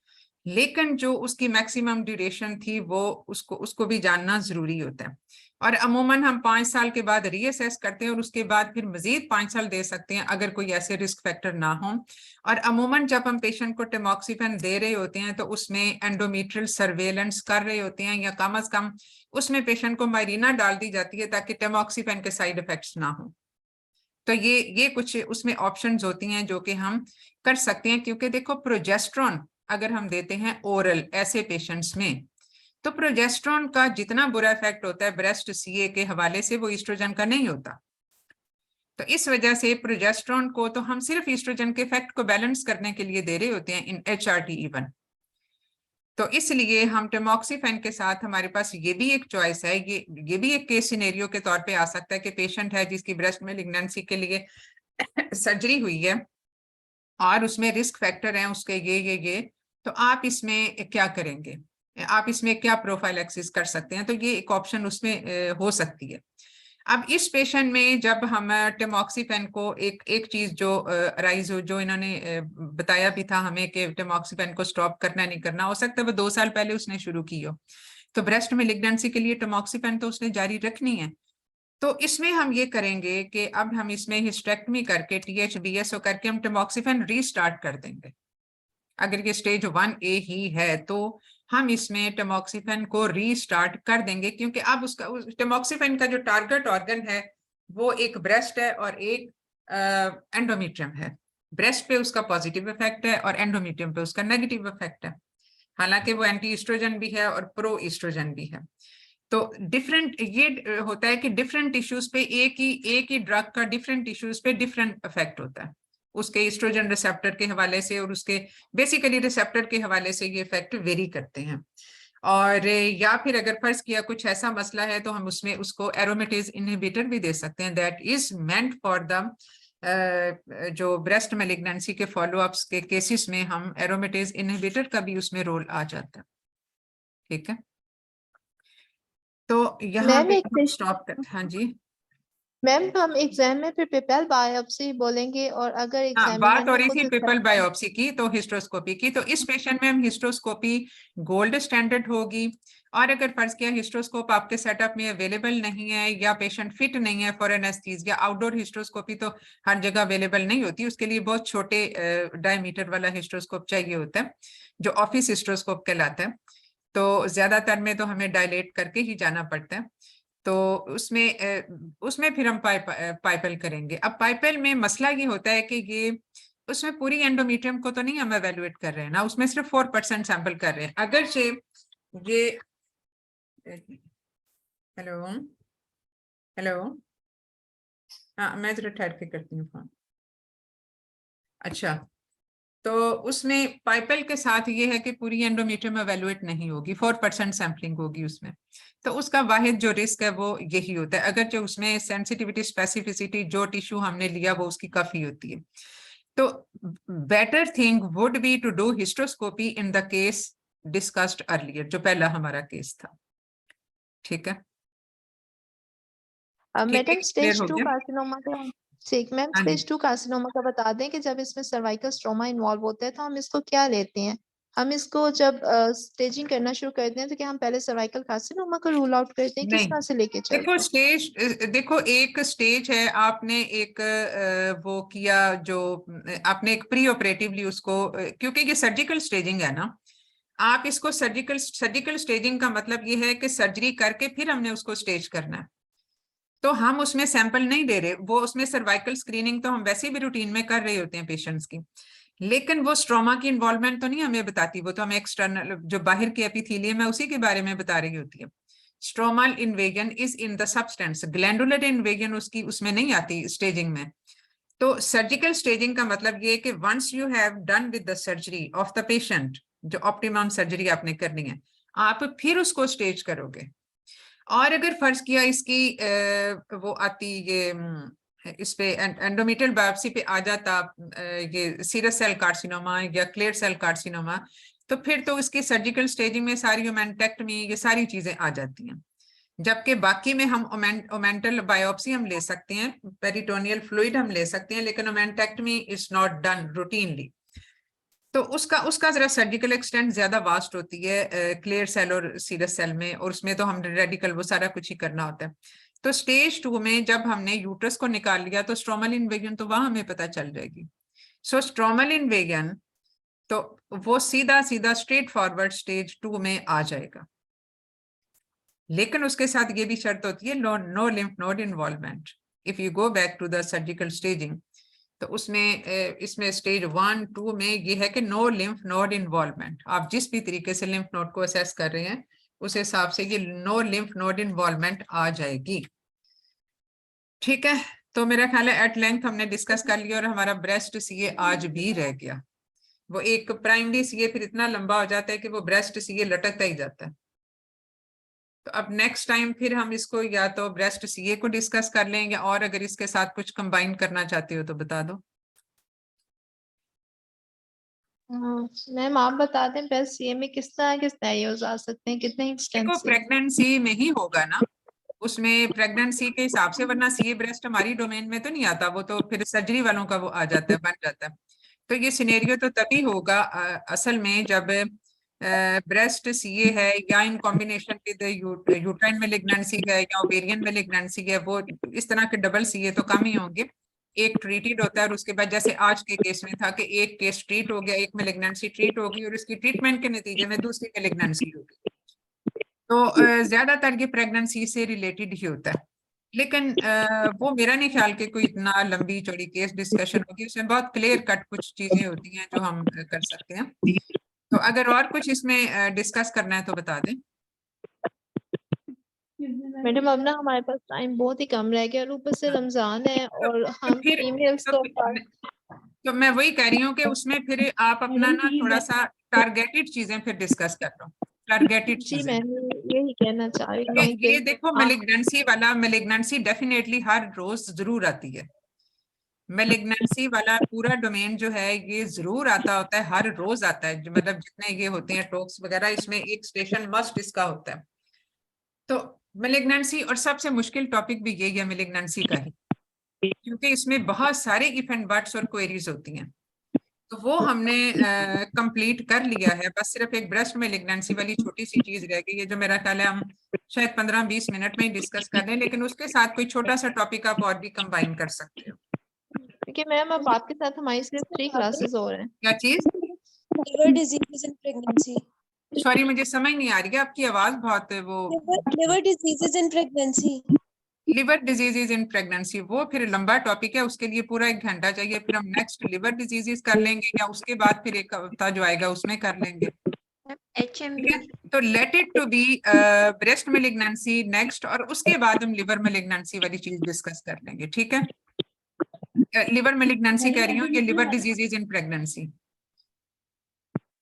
Speaker 2: लेकिन जो उसकी मैक्सिमम ड्यूरेशन थी वो उसको भी जानना जरूरी होता है। और अमूमन हम 5 साल के बाद रीअसेस करते हैं और उसके बाद फिर मजीद 5 साल दे सकते हैं अगर कोई ऐसे रिस्क फैक्टर ना हो। और अमूमन जब हम पेशेंट को टेमॉक्सिफेन दे रहे होते हैं तो उसमें एंडोमेट्रियल सर्वेलेंस कर रहे होते हैं, या कम अज कम उसमें पेशेंट को मायरीना डाल दी जाती है ताकि टेमॉक्सिफेन के साइड इफेक्ट्स ना हो। तो ये कुछ उसमें ऑप्शंस होती हैं जो कि हम कर सकते हैं, क्योंकि देखो प्रोजेस्ट्रॉन अगर हम देते हैं ओरल ऐसे पेशेंट्स में, तो प्रोजेस्ट्रॉन का जितना बुरा इफेक्ट होता है ब्रेस्ट सीए के हवाले से वो ईस्ट्रोजन का नहीं होता। तो इस वजह से प्रोजेस्ट्रॉन को तो हम सिर्फ ईस्ट्रोजन के इफेक्ट को बैलेंस करने के लिए दे रहे होते हैं इन HRT इवन। तो इसलिए हम टेमॉक्सिफेन के साथ हमारे पास ये भी एक चॉइस है, ये भी एक केस सिनेरियो के तौर पे आ सकता है कि पेशेंट है जिसकी ब्रेस्ट मैलिग्नेंसी के लिए सर्जरी हुई है और उसमें रिस्क फैक्टर हैं उसके ये, तो आप इसमें क्या करेंगे, आप इसमें क्या प्रोफाइलैक्सिस कर सकते हैं। तो ये एक ऑप्शन उसमें हो सकती है। अब इस पेशेंट में जब हम टेमॉक्सिफेन को एक चीज जो राइज हो, जो इन्होंने बताया भी था हमें कि टेमॉक्सिफेन को स्टॉप करना नहीं करना, हो सकता है वो 2 साल पहले उसने शुरू की हो, तो ब्रेस्ट मैलिग्नेंसी के लिए टेमॉक्सिफेन तो उसने जारी रखनी है। तो इसमें हम ये करेंगे कि अब हम इसमें हिस्टेक्टमी करके THBSO करके हम टेमॉक्सिफेन रीस्टार्ट कर देंगे। अगर ये स्टेज 1A ही है तो हम इसमें टेमॉक्सिफेन को रीस्टार्ट कर देंगे, क्योंकि अब उसका टेमॉक्सिफेन का जो टारगेट ऑर्गन है वो एक ब्रेस्ट है और एक एंडोमेट्रियम है। ब्रेस्ट पे उसका पॉजिटिव इफेक्ट है और एंडोमेट्रियम पे उसका नेगेटिव इफेक्ट है, हालांकि वो एंटी ईस्ट्रोजन भी है और प्रो ईस्ट्रोजन भी है। तो डिफरेंट ये होता है कि डिफरेंट टिश्यूज पे एक ही ड्रग का डिफरेंट टिश्यूज पे डिफरेंट इफेक्ट होता है, उसके ईस्ट्रोजन रिसेप्टर के हवाले से और उसके बेसिकली रिसेप्टर के हवाले से ये इफेक्ट वेरी करते हैं। और या फिर अगर फर्ज किया कुछ ऐसा मसला है तो हम उसमें उसको एरोमेटेज इनहिबिटर भी दे सकते हैं, that is meant for the जो ब्रेस्ट मेलिग्नेंसी के फॉलोअप्स के केसेस में हम एरोमेटेज इनहिबिटर का भी उसमें रोल आ जाता है। ठीक है, तो यहाँ
Speaker 5: मैम
Speaker 2: पे
Speaker 5: एक
Speaker 2: हम स्टॉप कर, हाँ जी
Speaker 5: मैम हम एग्जाम में फिर पेपल बायोप्सी बोलेंगे और अगर
Speaker 2: हाँ,
Speaker 5: एग्जामिनर
Speaker 2: बात हो
Speaker 5: ने
Speaker 2: रही
Speaker 5: कुछ
Speaker 2: थी पिपल बायोप्सी की तो हिस्ट्रोस्कोपी की, तो इस पेशेंट में हम हिस्ट्रोस्कोपी गोल्ड स्टैंडर्ड होगी। और अगर फर्ज किया हिस्ट्रोस्कोप आपके सेटअप में अवेलेबल नहीं है या पेशेंट फिट नहीं है फॉर एनेस्थीसिया, आउटडोर हिस्ट्रोस्कोपी तो हर जगह अवेलेबल नहीं होती, उसके लिए बहुत छोटे डायमीटर वाला हिस्ट्रोस्कोप चाहिए होता है जो ऑफिस हिस्ट्रोस्कोप कहलाता है। तो ज्यादातर में तो हमें डायलेट करके ही जाना पड़ता है, तो उसमें फिर हम पाइपल करेंगे। अब पाइपल में मसला ये होता है कि ये उसमें पूरी एंडोमेट्रियम को तो नहीं हम एवेलुएट कर रहे हैं ना, उसमें सिर्फ 4% सैंपल कर रहे हैं। अगर से ये हेलो हेलो हाँ, मैं जरा ठहर के करती हूँ फोन। अच्छा, तो उसमें पाइपल के साथ ये है कि पूरी एंडोमेट्रियम एवेलुएट नहीं होगी, 4% सैम्पलिंग होगी उसमें, तो उसका वाहिद जो रिस्क है वो यही होता है। अगर जो उसमें सेंसिटिविटी स्पेसिफिसिटी जो टिश्यू हमने लिया वो उसकी काफी होती है, तो better thing would be to do hysteroscopy in the case discussed earlier, जो पहला हमारा केस था। ठीक है,
Speaker 5: मैडम स्टेज
Speaker 2: हो
Speaker 5: 2
Speaker 2: गया?
Speaker 5: कार्सिनोमा का ठीक मैम
Speaker 2: हाँ जी।
Speaker 5: स्टेज 2 कार्सिनोमा का बता दें कि जब इसमें सर्वाइकल स्ट्रोमा इन्वॉल्व होता है तो हम इसको क्या लेते हैं। हम इसको जब स्टेजिंग करना शुरू करते हैं तो क्या हम पहले सर्वाइकल कार्सिनोमा को रूल आउट करते हैं, किस
Speaker 2: नहीं,
Speaker 5: तरह से लेके चलते
Speaker 2: देखो
Speaker 5: हैं?
Speaker 2: स्टेज, देखो एक स्टेज है, आपने एक वो किया जो आपने एक प्री ऑपरेटिवली उसको, क्योंकि ये सर्जिकल स्टेजिंग है ना, आप इसको सर्जिकल स्टेजिंग का मतलब ये है कि सर्जरी करके फिर हमने उसको स्टेज करना है, तो हम उसमें सैंपल नहीं दे रहे, वो उसमें सर्वाइकल स्क्रीनिंग तो हम वैसे भी रूटीन में कर रहे होते हैं पेशेंट्स की, लेकिन वो स्ट्रोमा की इन्वॉल्वमेंट तो नहीं हमें बताती, वो तो हमें एक्सटर्नल जो बाहर की एपिथेलियम है उसी के बारे में बता रही होती है। Stromal invasion is in the substance, glandular invasion उसकी उसमें नहीं आती स्टेजिंग में। तो सर्जिकल स्टेजिंग का मतलब ये कि once you have done with the surgery of the patient, जो ऑप्टिमम सर्जरी आपने करनी है, आप फिर उसको स्टेज करोगे। और अगर फर्ज किया इसकी वो आती ये इस पे एंडोमेट्रियल बायोप्सी पे आ जाता ये सीरस सेल कार्सिनोमा या क्लियर सेल कार्सिनोमा, तो फिर तो इसकी सर्जिकल स्टेजिंग में सारी ओमेंटेक्टमी ये सारी चीजें आ जाती हैं, जबकि बाकी में हम ओमेंटल बायोप्सी हम ले सकते हैं, पेरिटोनियल फ्लूइड हम ले सकते हैं, लेकिन ओमेंटेक्टमी इज नॉट डन रूटीनली, तो उसका जरा सर्जिकल एक्सटेंट ज्यादा वास्ट होती है क्लियर सेल और सीरस सेल में, और उसमें तो हम रेडिकल वो सारा कुछ ही करना होता है। तो स्टेज 2 में जब हमने यूट्रस को निकाल लिया तो स्ट्रोमल इन्वेजन तो वहां हमें पता चल जाएगी। सो स्ट्रोमल इन्वेजन तो वो सीधा सीधा स्ट्रेट फॉरवर्ड स्टेज 2 में आ जाएगा, लेकिन उसके साथ ये भी शर्त होती है no lymph node involvement. If you go back to the surgical staging तो उसमें इसमें स्टेज 1 2 में ये है कि नो लिम्फ नोड इन्वॉल्वमेंट, आप जिस भी तरीके से लिम्फ नोड को असेस कर रहे हैं उस हिसाब से ये नो लिम्फ नोड इन्वॉल्वमेंट आ जाएगी। ठीक है, तो मेरा ख्याल है एट लेंथ हमने डिस्कस कर लिया, और हमारा ब्रेस्ट सीए आज भी रह गया। वो एक प्राइमरी सीए फिर इतना लंबा हो जाता है कि वो ब्रेस्ट सीए लटकता ही जाता है। तो अब नेक्स्ट टाइम फिर हम इसको या तो ब्रेस्ट सीए को डिस्कस कर लेंगे, और अगर इसके साथ कुछ कंबाइन करना चाहते हो तो बता दो।
Speaker 5: मैम आप बता दें बेस्ट सीए में किस तरह यूज आ सकते हैं, कितने एक्सटेंट
Speaker 2: देखो
Speaker 5: से?
Speaker 2: प्रेगनेंसी में ही होगा ना, उसमें प्रेगनेंसी के हिसाब से, वरना सीए ब्रेस्ट हमारी डोमेन में तो नहीं आता, वो तो फिर सर्जरी वालों का वो आ जाता है, बन जाता है। तो ये सिनेरियो तो तभी होगा असल में जब ब्रेस्ट सीए है या इन कॉम्बिनेशन विद यूट्राइन मेलिग्नेंसी है या ओवेरियन मेलिग्नेंसी है, वो इस तरह के डबल सीए तो कम ही होंगे। एक ट्रीटेड होता है और उसके बाद जैसे आज के केस में था कि एक केस ट्रीट हो गया, एक मेलिग्नेंसी ट्रीट होगी और इसकी ट्रीटमेंट के नतीजे में दूसरी मेलिग्नेंसी होगी। तो ज्यादातर ये प्रेगनेंसी से रिलेटेड ही होता है, लेकिन वो मेरा नहीं ख्याल कि कोई इतना लंबी चौड़ी केस डिस्कशन होगी, उसमें बहुत क्लियर कट कुछ चीजें होती हैं जो हम कर सकते हैं। तो अगर और कुछ इसमें डिस्कस करना है तो बता दें।
Speaker 5: मैडम अब ना हमारे पास टाइम बहुत ही कम रह गया और ऊपर से रमजान है और हम
Speaker 2: फिर
Speaker 5: फीमेल्स
Speaker 2: तो,
Speaker 5: को
Speaker 2: तो मैं वही कह रही हूँ कि उसमें फिर आप अपना ना थोड़ा सा टारगेटेड चीजें फिर डिस्कस कर लो, टारगेटेड
Speaker 5: जी
Speaker 2: चीजें।
Speaker 5: मैं यही कहना चाह रही हूँ
Speaker 2: ये
Speaker 5: कि
Speaker 2: देखो मेलिग्नेंसी डेफिनेटली हर रोज जरूर आती है। मेलिग्नेंसी वाला पूरा डोमेन जो है ये जरूर आता होता है, हर रोज आता है, मतलब जितने ये होते हैं टॉक्स वगैरह, इसमें एक स्टेशन मस्ट इसका होता है। तो मेलिग्नेंसी, और सबसे मुश्किल टॉपिक भी यही है मेलिग्नेंसी का ही, क्योंकि इसमें बहुत सारे इफ एंड बट्स और क्वेरीज होती हैं। तो वो हमने कंप्लीट कर लिया है, बस सिर्फ एक ब्रेस्ट मेलिग्नेंसी वाली छोटी सी चीज रह गई है, जो मेरा ख्याल है हम शायद 15-20 मिनट में ही डिस्कस कर लें, लेकिन उसके साथ कोई छोटा सा टॉपिक आप और भी कंबाइन कर सकते हो।
Speaker 5: क्योंकि मैम अब आपके साथ हमारी सिर्फ 3 क्लासेस हो रहे हैं।
Speaker 2: क्या चीज?
Speaker 3: liver diseases in pregnancy.
Speaker 2: Sorry, मुझे समझ नहीं आ रही है, आपकी आवाज बहुत वो।
Speaker 3: Liver diseases in pregnancy.
Speaker 2: Liver diseases in pregnancy, वो फिर लंबा टॉपिक है, उसके लिए पूरा 1 घंटा चाहिए। फिर हम नेक्स्ट लिवर डिजीजेज कर लेंगे, या उसके बाद फिर एक हफ्ता जो आएगा उसमें कर लेंगे। ठीक है, तो let it to be breast malignancy next, और उसके बाद हम लिवर मेलिग्नेंसी वाली चीज डिस्कस कर लेंगे। ठीक है, लिवर मेलिग्नेंसी कह रही हूँ, ये liver diseases in pregnancy.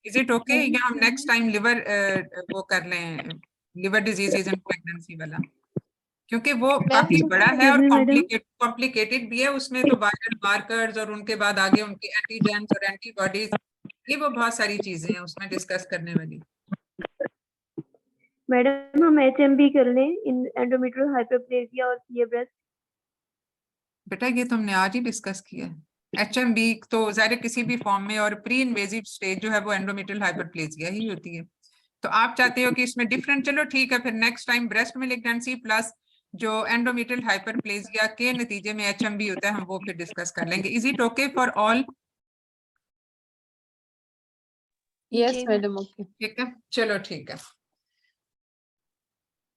Speaker 2: Is it okay, या हम नेक्स्ट टाइम लिवर वो कर लें, लिवर डिजीजेज इन प्रेगनेंसी वाला, क्योंकि वो काफी बड़ा है और कॉम्प्लिकेटेड भी है। उसमें तो वायरल मार्कर्स और उनके बाद आगे उनके एंटीजेंस और एंटीबॉडीज, ये वो बहुत सारी चीजें हैं उसमें डिस्कस करने वाली।
Speaker 6: मैडम हम HMB कर लें इन एंडोमेट्रियल हाइपरप्लेजिया और सीए ब्रेस्ट।
Speaker 2: बेटा ये तो हमने आज ही डिस्कस किया है। HMB तो ज़ाहिर किसी भी फॉर्म में, और प्री इन्वेजिव स्टेज जो है वो एंडोमेट्रियल हाइपरप्लेजिया ही होती है। तो आप चाहते हो कि इसमें डिफरेंट, चलो ठीक है, फिर next time breast malignancy plus जो एंडोमेट्रियल हाइपरप्लेजिया के नतीजे में HMB होता है, हम वो फिर डिस्कस कर लेंगे। Is it okay for all?
Speaker 1: Yes, madam. Okay.
Speaker 2: ठीक है, चलो ठीक है,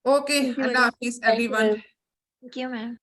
Speaker 2: okay,
Speaker 6: Thank you,
Speaker 2: Allah
Speaker 6: madam.
Speaker 2: Hafiz
Speaker 1: Thank you,
Speaker 2: everyone.
Speaker 1: madam.
Speaker 5: Thank you, ma'am.